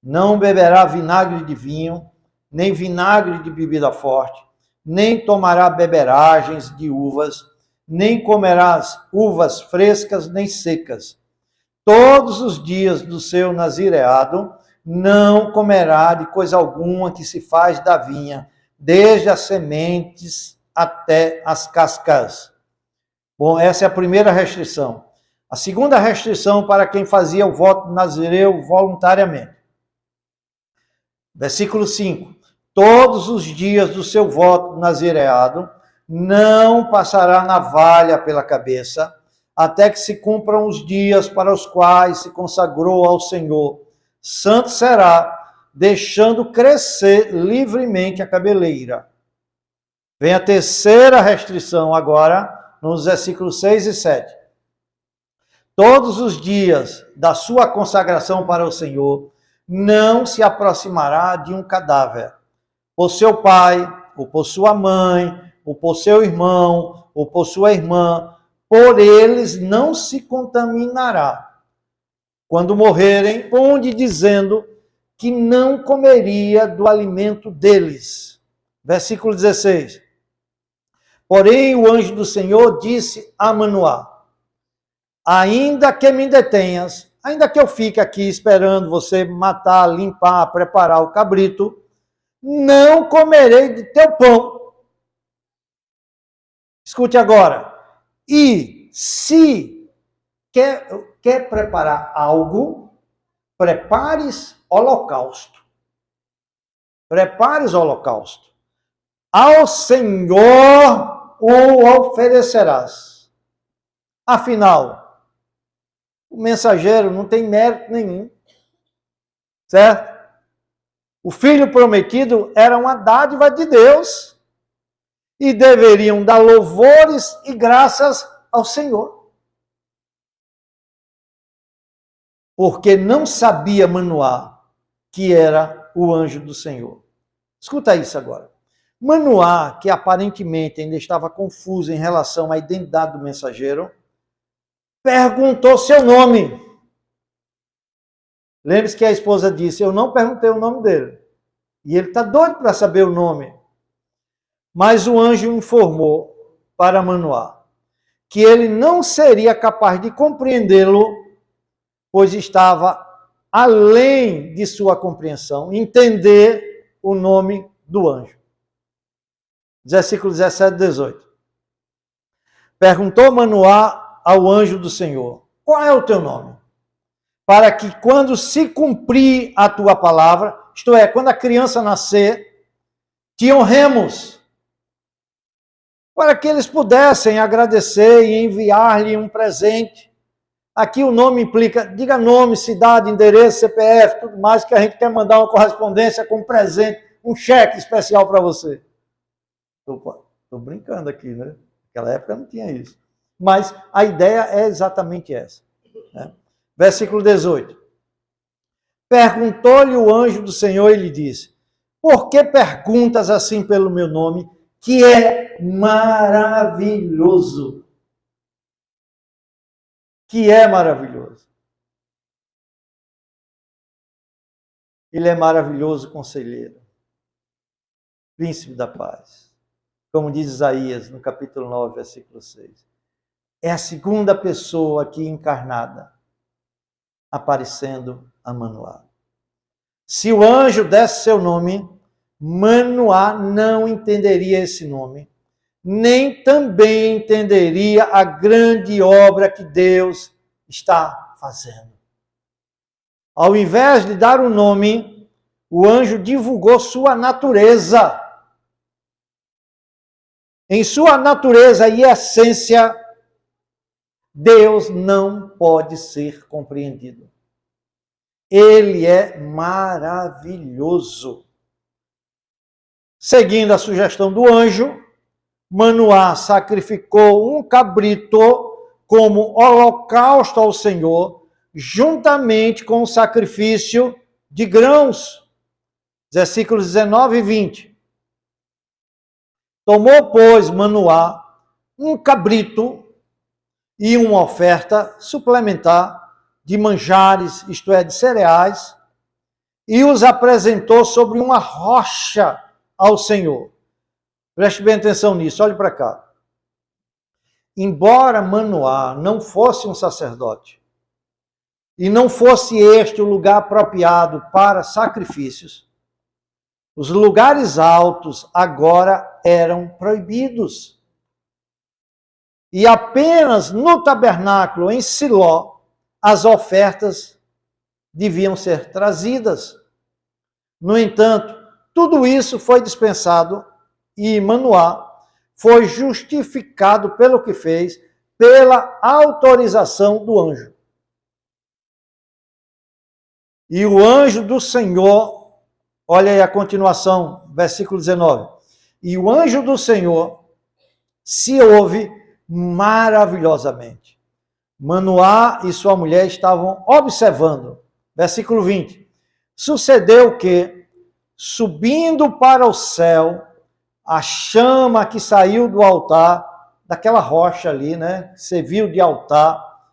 Não beberá vinagre de vinho, nem vinagre de bebida forte, nem tomará beberagens de uvas, nem comerás uvas frescas nem secas. Todos os dias do seu nazireado não comerá de coisa alguma que se faz da vinha, desde as sementes até as cascas. Bom, essa é a primeira restrição. A segunda restrição para quem fazia o voto nazireu voluntariamente. Versículo 5. Todos os dias do seu voto nazireado não passará navalha pela cabeça, até que se cumpram os dias para os quais se consagrou ao Senhor. Santo será, deixando crescer livremente a cabeleira. Vem a terceira restrição agora, nos versículos 6 e 7. Todos os dias da sua consagração para o Senhor, não se aproximará de um cadáver, por seu pai, ou por sua mãe, ou por seu irmão, ou por sua irmã, por eles não se contaminará. Quando morrerem, ponde dizendo que não comeria do alimento deles. Versículo 16. Porém, o anjo do Senhor disse a Manoá: ainda que me detenhas, ainda que eu fique aqui esperando você matar, limpar, preparar o cabrito, não comerei de teu pão. Escute agora. E se quer preparar algo, prepares holocausto. Prepares holocausto. Ao Senhor o oferecerás. Afinal, o mensageiro não tem mérito nenhum. Certo? O filho prometido era uma dádiva de Deus e deveriam dar louvores e graças ao Senhor. Porque não sabia Manoá que era o anjo do Senhor. Escuta isso agora. Manoá, que aparentemente ainda estava confuso em relação à identidade do mensageiro, perguntou seu nome. Lembre-se que a esposa disse: eu não perguntei o nome dele. E ele está doido para saber o nome. Mas o anjo informou para Manoá que ele não seria capaz de compreendê-lo, pois estava além de sua compreensão, entender o nome do anjo. Versículo 17 e 18. Perguntou Manoá ao anjo do Senhor: qual é o teu nome? Para que quando se cumprir a tua palavra, isto é, quando a criança nascer, te honremos, para que eles pudessem agradecer e enviar-lhe um presente. Aqui o nome implica, diga nome, cidade, endereço, CPF, tudo mais, que a gente quer mandar uma correspondência com um presente, um cheque especial para você. Estou brincando aqui, né? Naquela época não tinha isso. Mas a ideia é exatamente essa. Né? Versículo 18. Perguntou-lhe o anjo do Senhor e lhe disse: por que perguntas assim pelo meu nome, que é maravilhoso? Que é maravilhoso. Ele é maravilhoso conselheiro, príncipe da paz. Como diz Isaías no capítulo 9, versículo 6. É a segunda pessoa aqui encarnada, aparecendo a Manoá. Se o anjo desse seu nome, Manoá não entenderia esse nome, nem também entenderia a grande obra que Deus está fazendo. Ao invés de dar o nome, o anjo divulgou sua natureza. Em sua natureza e essência, Deus não pode ser compreendido. Ele é maravilhoso. Seguindo a sugestão do anjo, Manoá sacrificou um cabrito como holocausto ao Senhor, juntamente com o sacrifício de grãos. Versículos 19 e 20. Tomou, pois, Manoá um cabrito e uma oferta suplementar de manjares, isto é, de cereais, e os apresentou sobre uma rocha ao Senhor. Preste bem atenção nisso, olhe para cá. Embora Manoá não fosse um sacerdote, e não fosse este o lugar apropriado para sacrifícios, os lugares altos agora eram proibidos. E apenas no tabernáculo em Siló, as ofertas deviam ser trazidas. No entanto, tudo isso foi dispensado e Manoá foi justificado pelo que fez, pela autorização do anjo. E o anjo do Senhor, olha aí a continuação, versículo 19. E o anjo do Senhor se ouve maravilhosamente. Manoá e sua mulher estavam observando. Versículo 20. Sucedeu que, subindo para o céu, a chama que saiu do altar, daquela rocha ali, né? Serviu de altar.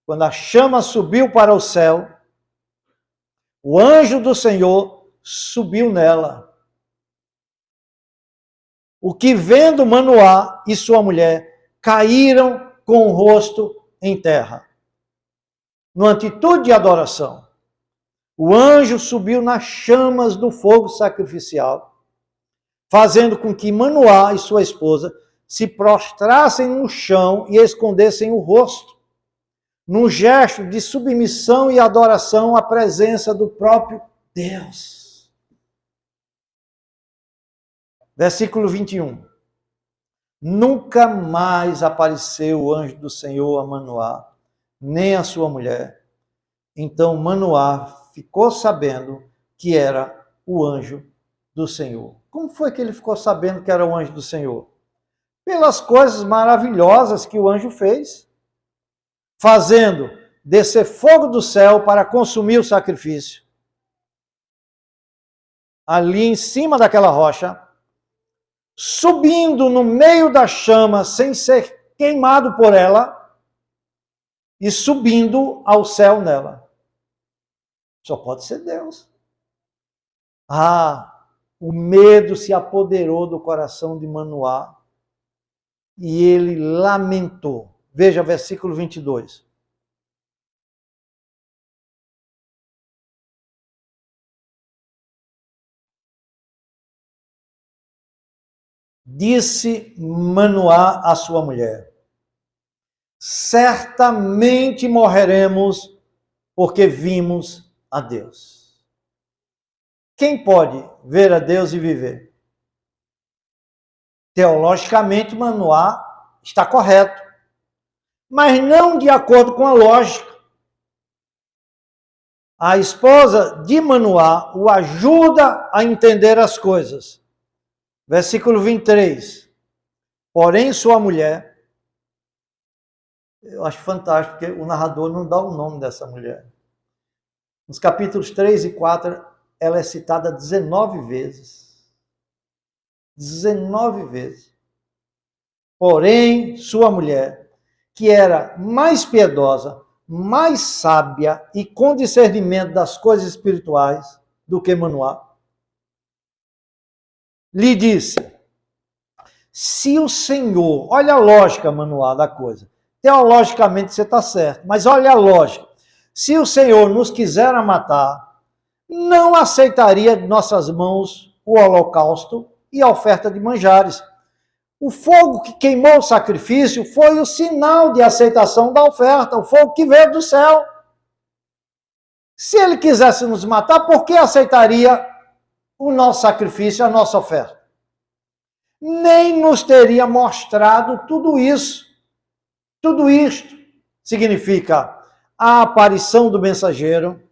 Quando a chama subiu para o céu, o anjo do Senhor subiu nela. O que vendo Manoá e sua mulher caíram com o rosto em terra. Numa atitude de adoração, o anjo subiu nas chamas do fogo sacrificial, fazendo com que Manoá e sua esposa se prostrassem no chão e escondessem o rosto, num gesto de submissão e adoração à presença do próprio Deus. Versículo 21. Nunca mais apareceu o anjo do Senhor a Manoá, nem a sua mulher. Então Manoá ficou sabendo que era o anjo do Senhor. Como foi que ele ficou sabendo que era o anjo do Senhor? Pelas coisas maravilhosas que o anjo fez, fazendo descer fogo do céu para consumir o sacrifício. Ali em cima daquela rocha, subindo no meio da chama sem ser queimado por ela e subindo ao céu nela. Só pode ser Deus. O medo se apoderou do coração de Manoá e ele lamentou. Veja versículo 22. Disse Manoá à sua mulher: certamente morreremos porque vimos a Deus. Quem pode ver a Deus e viver? Teologicamente, Manoá está correto, mas não de acordo com a lógica. A esposa de Manoá o ajuda a entender as coisas. Versículo 23. Porém, sua mulher, eu acho fantástico, porque o narrador não dá o nome dessa mulher. Nos capítulos 3 e 4, ela é citada 19 vezes. 19 vezes. Porém, sua mulher, que era mais piedosa, mais sábia e com discernimento das coisas espirituais do que Manoá, lhe disse: se o Senhor, olha a lógica, Manoá, da coisa, teologicamente você está certo, mas olha a lógica, se o Senhor nos quiser matar, não aceitaria de nossas mãos o holocausto e a oferta de manjares. O fogo que queimou o sacrifício foi o sinal de aceitação da oferta, o fogo que veio do céu. Se ele quisesse nos matar, por que aceitaria o nosso sacrifício, a nossa oferta? Nem nos teria mostrado tudo isso. Tudo isto significa a aparição do mensageiro,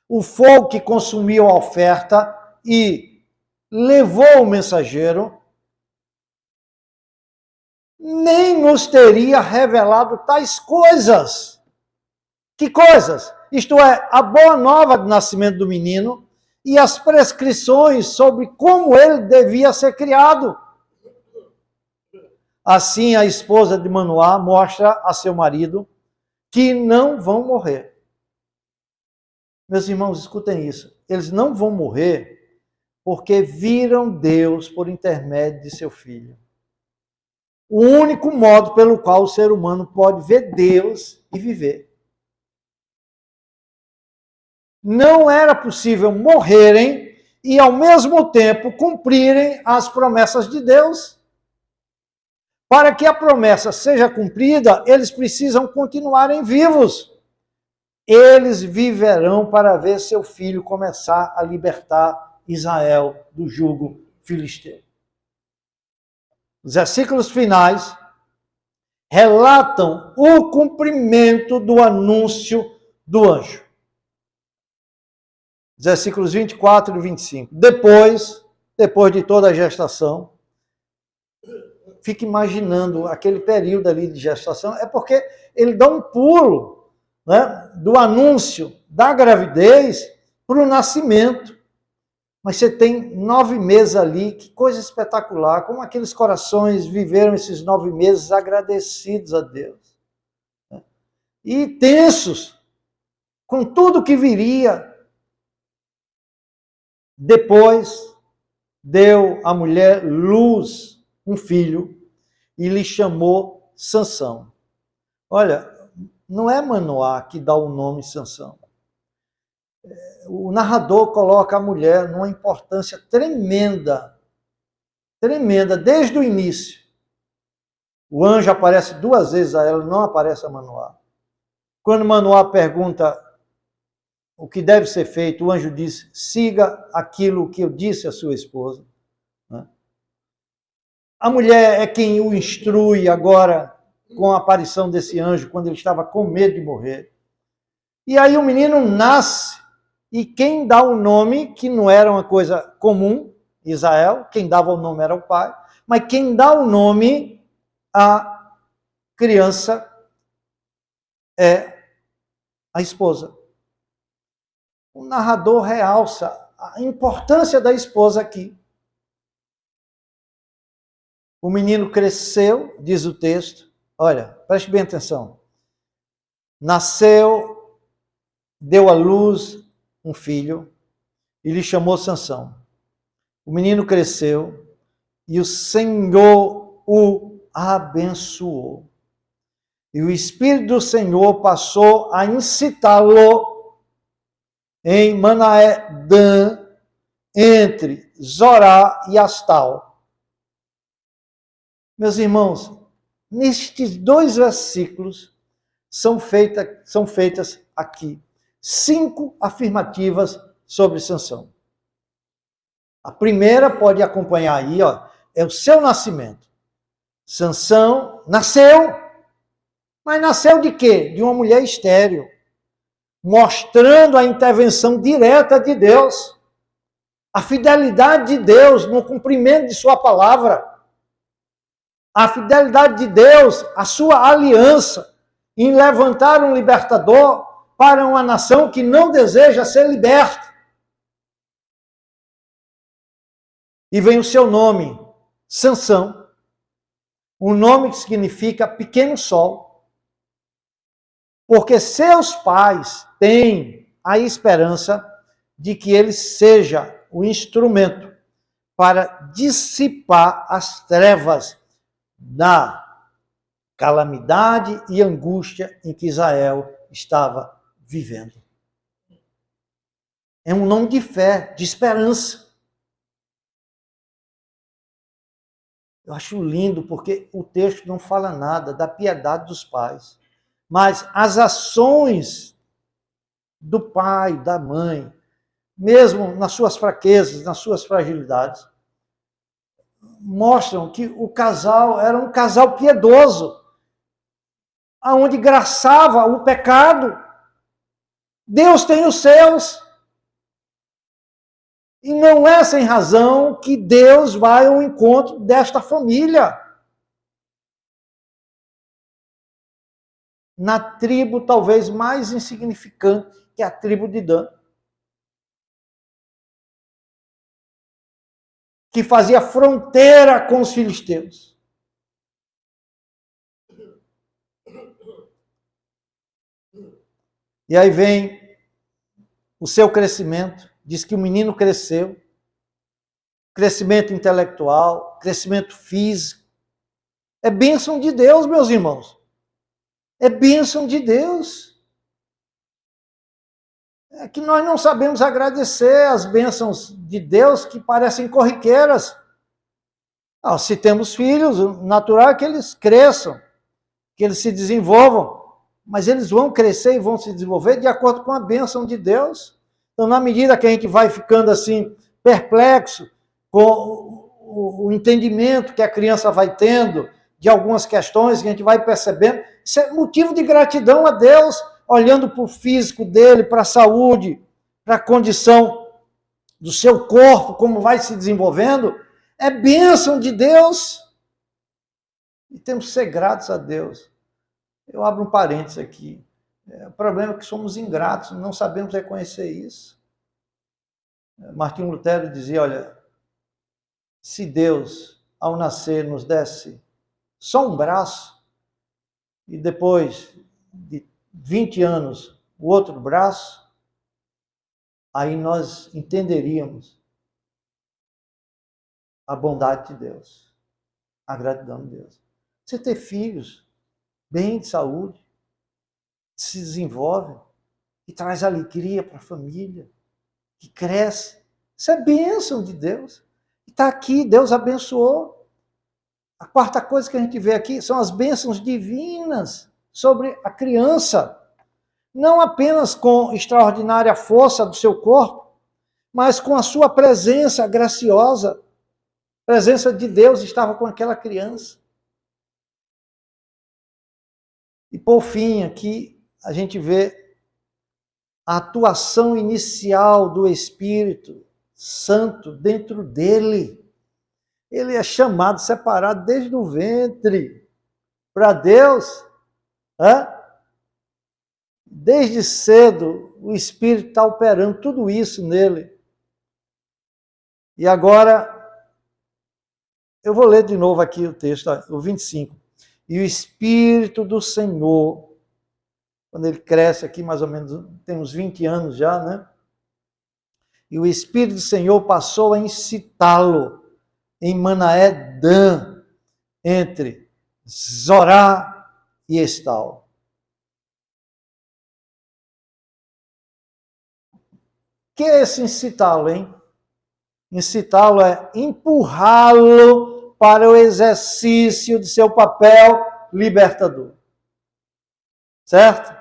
o fogo que consumiu a oferta e levou o mensageiro, nem nos teria revelado tais coisas. Que coisas? Isto é, a boa nova do nascimento do menino e as prescrições sobre como ele devia ser criado. Assim, a esposa de Manoá mostra a seu marido que não vão morrer. Meus irmãos, escutem isso. Eles não vão morrer porque viram Deus por intermédio de seu filho. O único modo pelo qual o ser humano pode ver Deus e viver. Não era possível morrerem e, ao mesmo tempo, cumprirem as promessas de Deus. Para que a promessa seja cumprida, eles precisam continuarem vivos. Eles viverão para ver seu filho começar a libertar Israel do jugo filisteu. Os versículos finais relatam o cumprimento do anúncio do anjo. Versículos 24 e 25. Depois de toda a gestação, fica imaginando aquele período ali de gestação, é porque ele dá um pulo, né, do anúncio da gravidez para o nascimento. Mas você tem 9 meses ali, que coisa espetacular, como aqueles corações viveram esses 9 meses agradecidos a Deus. E tensos, com tudo que viria. Depois, deu à mulher luz um filho e lhe chamou Sansão. Olha, não é Manoá que dá o nome Sansão. O narrador coloca a mulher numa importância tremenda, desde o início. O anjo aparece 2 vezes a ela, não aparece a Manoá. Quando Manoá pergunta o que deve ser feito, o anjo diz, siga aquilo que eu disse à sua esposa. A mulher é quem o instrui agora com a aparição desse anjo, quando ele estava com medo de morrer. E aí o menino nasce, e quem dá o nome, que não era uma coisa comum, Israel, quem dava o nome era o pai, mas quem dá o nome à criança é a esposa. O narrador realça a importância da esposa aqui. O menino cresceu, diz o texto, olha, preste bem atenção. Nasceu, deu à luz um filho e lhe chamou Sansão. O menino cresceu e o Senhor o abençoou. E o Espírito do Senhor passou a incitá-lo em Manaé-Dan, entre Zorá e Astal. Meus irmãos, nestes 2 versículos são feitas aqui 5 afirmativas sobre Sansão. A primeira, pode acompanhar aí, ó, é o seu nascimento. Sansão nasceu, mas nasceu de quê? De uma mulher estéril, mostrando a intervenção direta de Deus, a fidelidade de Deus no cumprimento de sua palavra, a fidelidade de Deus, a sua aliança em levantar um libertador para uma nação que não deseja ser liberta. E vem o seu nome, Sansão, um nome que significa pequeno sol, porque seus pais têm a esperança de que ele seja o instrumento para dissipar as trevas da calamidade e angústia em que Israel estava vivendo. É um nome de fé, de esperança. Eu acho lindo porque o texto não fala nada da piedade dos pais, mas as ações do pai, da mãe, mesmo nas suas fraquezas, nas suas fragilidades, mostram que o casal era um casal piedoso, aonde graçava o pecado. Deus tem os céus. E não é sem razão que Deus vai ao encontro desta família. Na tribo talvez mais insignificante, que é a tribo de Dan, que fazia fronteira com os filisteus. E aí vem o seu crescimento, diz que o menino cresceu, crescimento intelectual, crescimento físico. É bênção de Deus, meus irmãos. É bênção de Deus. É que nós não sabemos agradecer as bênçãos de Deus que parecem corriqueiras. Se temos filhos, o natural é que eles cresçam, que eles se desenvolvam, mas eles vão crescer e vão se desenvolver de acordo com a bênção de Deus. Então, na medida que a gente vai ficando assim, perplexo com o entendimento que a criança vai tendo de algumas questões que a gente vai percebendo, isso é motivo de gratidão a Deus, olhando para o físico dele, para a saúde, para a condição do seu corpo, como vai se desenvolvendo, é bênção de Deus. E temos que ser gratos a Deus. Eu abro um parênteses aqui. O problema é que somos ingratos, não sabemos reconhecer isso. Martinho Lutero dizia, olha, se Deus, ao nascer, nos desse só um braço, e depois de 20 anos, o outro braço, aí nós entenderíamos a bondade de Deus, a gratidão de Deus. Você ter filhos, bem de saúde, se desenvolve e traz alegria para a família, que cresce. Isso é bênção de Deus. E está aqui, Deus abençoou. A quarta coisa que a gente vê aqui são as bênçãos divinas sobre a criança. Não apenas com extraordinária força do seu corpo, mas com a sua presença graciosa. A presença de Deus estava com aquela criança. E por fim, aqui a gente vê a atuação inicial do Espírito Santo dentro dele. Ele é chamado, separado desde o ventre para Deus. Desde cedo, o Espírito está operando tudo isso nele. E agora, eu vou ler de novo aqui o texto, o 25. E o Espírito do Senhor, quando ele cresce aqui, mais ou menos, tem uns 20 anos já, né? E o Espírito do Senhor passou a incitá-lo em Manaé-Dan, entre Zorá e Estal. O que é esse incitá-lo, hein? Incitá-lo é empurrá-lo para o exercício de seu papel libertador. Certo?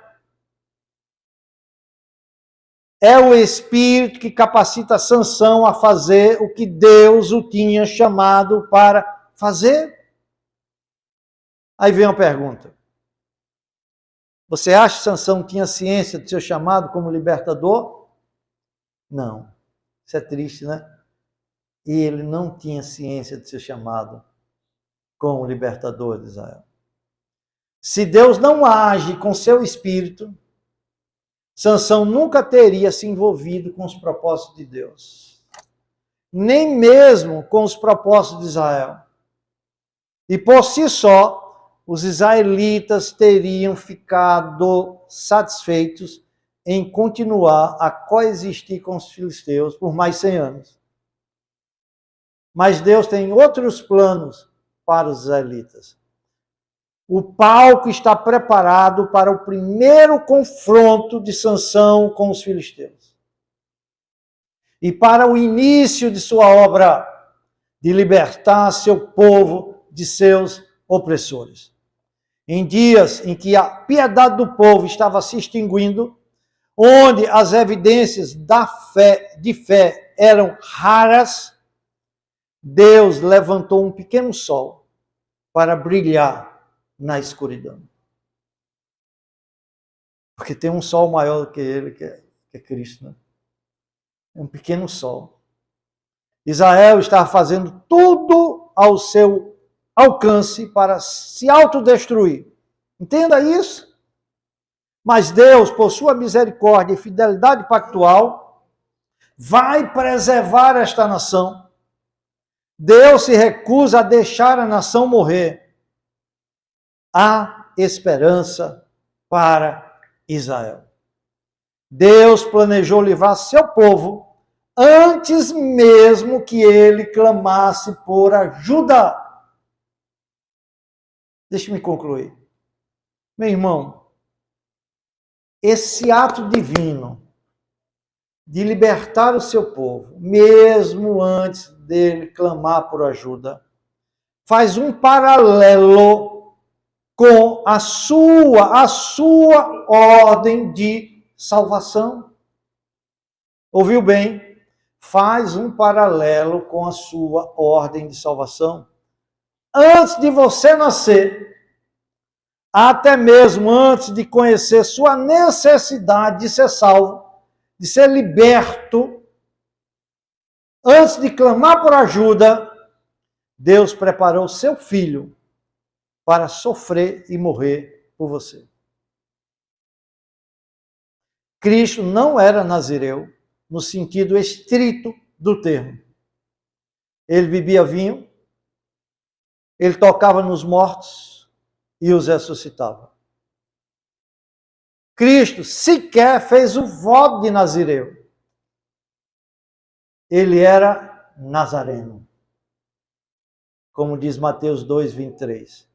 É o Espírito que capacita Sansão a fazer o que Deus o tinha chamado para fazer. Aí vem uma pergunta. Você acha que Sansão tinha ciência do seu chamado como libertador? Não. Isso é triste, né? E ele não tinha ciência de seu chamado como libertador de Israel. Se Deus não age com seu espírito, Sansão nunca teria se envolvido com os propósitos de Deus, nem mesmo com os propósitos de Israel. E por si só, os israelitas teriam ficado satisfeitos em continuar a coexistir com os filisteus por mais 100 anos. Mas Deus tem outros planos para os israelitas. O palco está preparado para o primeiro confronto de Sansão com os filisteus. E para o início de sua obra de libertar seu povo de seus opressores. Em dias em que a piedade do povo estava se extinguindo, onde as evidências de fé eram raras, Deus levantou um pequeno sol para brilhar na escuridão. Porque tem um sol maior do que ele, que é Cristo, né? É um pequeno sol. Israel estava fazendo tudo ao seu alcance para se autodestruir. Entenda isso. Mas Deus, por sua misericórdia e fidelidade pactual, vai preservar esta nação. Deus se recusa a deixar a nação morrer. Há esperança para Israel. Deus planejou livrar seu povo antes mesmo que ele clamasse por ajuda. Deixe-me concluir. Meu irmão, esse ato divino de libertar o seu povo, mesmo antes dele clamar por ajuda, faz um paralelo com a sua ordem de salvação. Ouviu bem? Faz um paralelo com a sua ordem de salvação. Antes de você nascer, até mesmo antes de conhecer sua necessidade de ser salvo, de ser liberto, antes de clamar por ajuda, Deus preparou seu filho para sofrer e morrer por você. Cristo não era nazireu no sentido estrito do termo. Ele bebia vinho, ele tocava nos mortos e os ressuscitava. Cristo sequer fez o voto de nazireu. Ele era nazareno, como diz Mateus 2:23.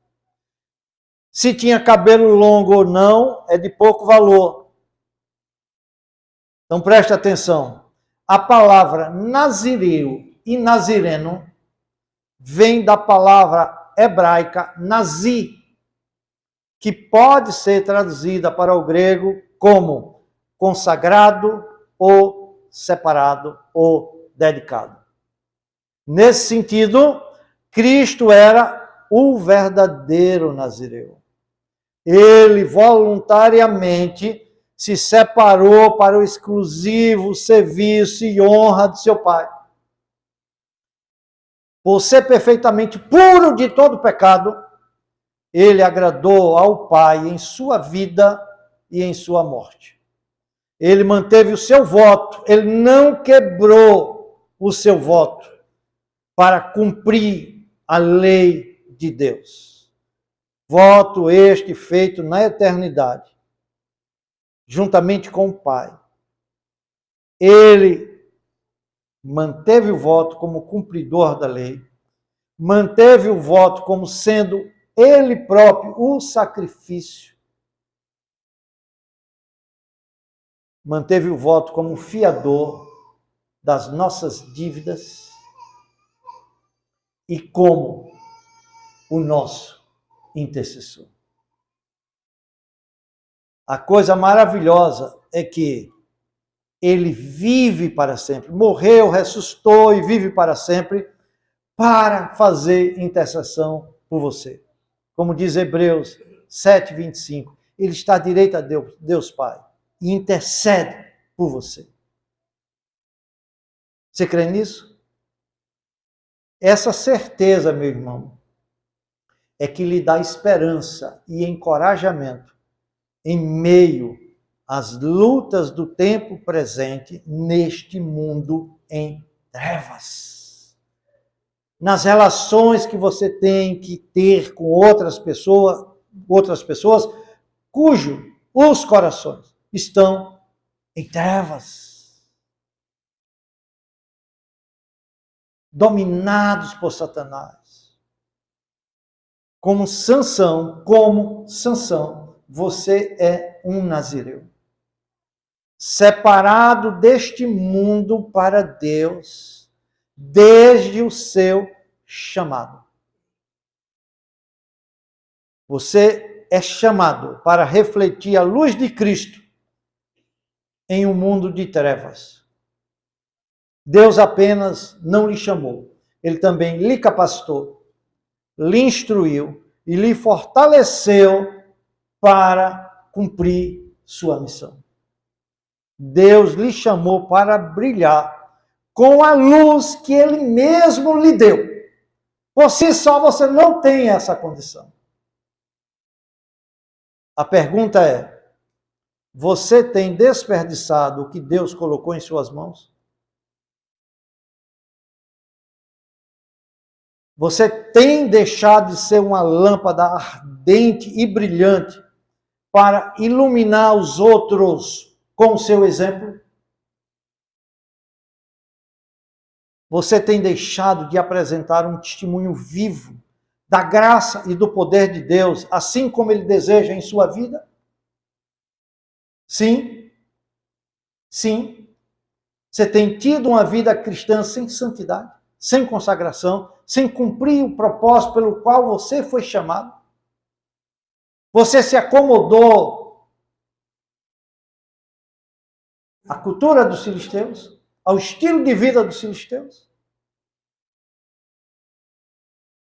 Se tinha cabelo longo ou não, é de pouco valor. Então preste atenção. A palavra nazireu e nazireno vem da palavra hebraica nazi, que pode ser traduzida para o grego como consagrado ou separado ou dedicado. Nesse sentido, Cristo era o verdadeiro nazireu. Ele voluntariamente se separou para o exclusivo serviço e honra de seu Pai. Por ser perfeitamente puro de todo pecado, ele agradou ao Pai em sua vida e em sua morte. Ele manteve o seu voto, ele não quebrou o seu voto para cumprir a lei de Deus. Voto este feito na eternidade, juntamente com o Pai. Ele manteve o voto como cumpridor da lei, manteve o voto como sendo ele próprio o sacrifício, manteve o voto como fiador das nossas dívidas e como o nosso intercessor. A coisa maravilhosa é que ele vive para sempre, morreu, ressuscitou e vive para sempre para fazer intercessão por você. Como diz Hebreus 7:25, ele está à direita de Deus Pai e intercede por você. Você crê nisso? Essa certeza, meu irmão, é que lhe dá esperança e encorajamento em meio às lutas do tempo presente neste mundo em trevas. Nas relações que você tem que ter com outras pessoas cujo os corações estão em trevas, dominados por Satanás. Como Sansão, você é um nazireu, separado deste mundo para Deus, desde o seu chamado. Você é chamado para refletir a luz de Cristo em um mundo de trevas. Deus apenas não lhe chamou, ele também lhe capacitou, lhe instruiu e lhe fortaleceu para cumprir sua missão. Deus lhe chamou para brilhar com a luz que Ele mesmo lhe deu. Por si só você não tem essa condição. A pergunta é: você tem desperdiçado o que Deus colocou em suas mãos? Você tem deixado de ser uma lâmpada ardente e brilhante para iluminar os outros com o seu exemplo? Você tem deixado de apresentar um testemunho vivo da graça e do poder de Deus, assim como Ele deseja em sua vida? Sim. Sim. Você tem tido uma vida cristã sem santidade, sem consagração, sem cumprir o propósito pelo qual você foi chamado? Você se acomodou à cultura dos filisteus, ao estilo de vida dos filisteus?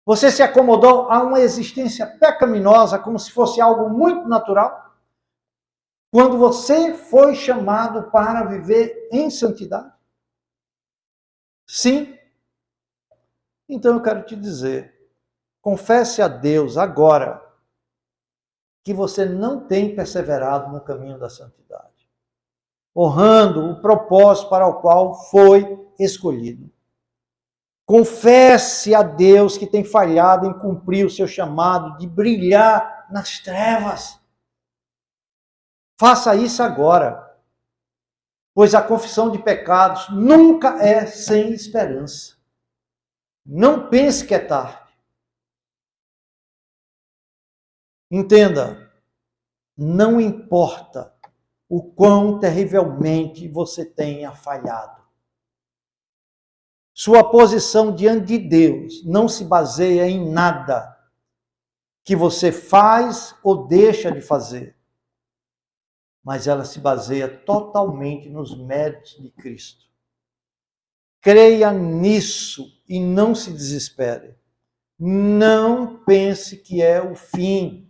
Você se acomodou a uma existência pecaminosa como se fosse algo muito natural? Quando você foi chamado para viver em santidade? Sim. Então eu quero te dizer, confesse a Deus agora que você não tem perseverado no caminho da santidade, honrando o propósito para o qual foi escolhido. Confesse a Deus que tem falhado em cumprir o seu chamado de brilhar nas trevas. Faça isso agora, pois a confissão de pecados nunca é sem esperança. Não pense que é tarde. Entenda, não importa o quão terrivelmente você tenha falhado. Sua posição diante de Deus não se baseia em nada que você faz ou deixa de fazer, mas ela se baseia totalmente nos méritos de Cristo. Creia nisso e não se desespere. Não pense que é o fim.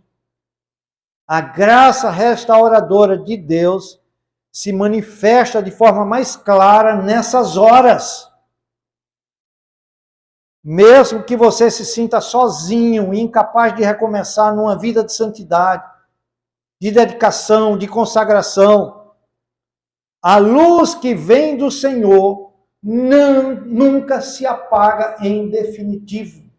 A graça restauradora de Deus se manifesta de forma mais clara nessas horas. Mesmo que você se sinta sozinho e incapaz de recomeçar numa vida de santidade, de dedicação, de consagração, a luz que vem do Senhor nunca se apaga em definitivo.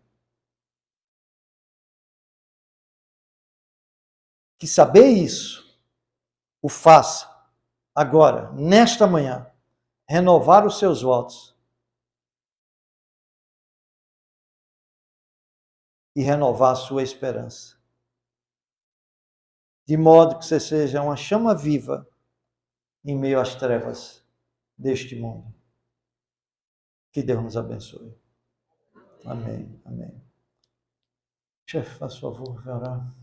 Que saber isso, o faça agora, nesta manhã, renovar os seus votos e renovar a sua esperança. De modo que você seja uma chama viva em meio às trevas deste mundo. Que Deus nos abençoe. Amém. Amém. Chefe, faz favor, vai orar.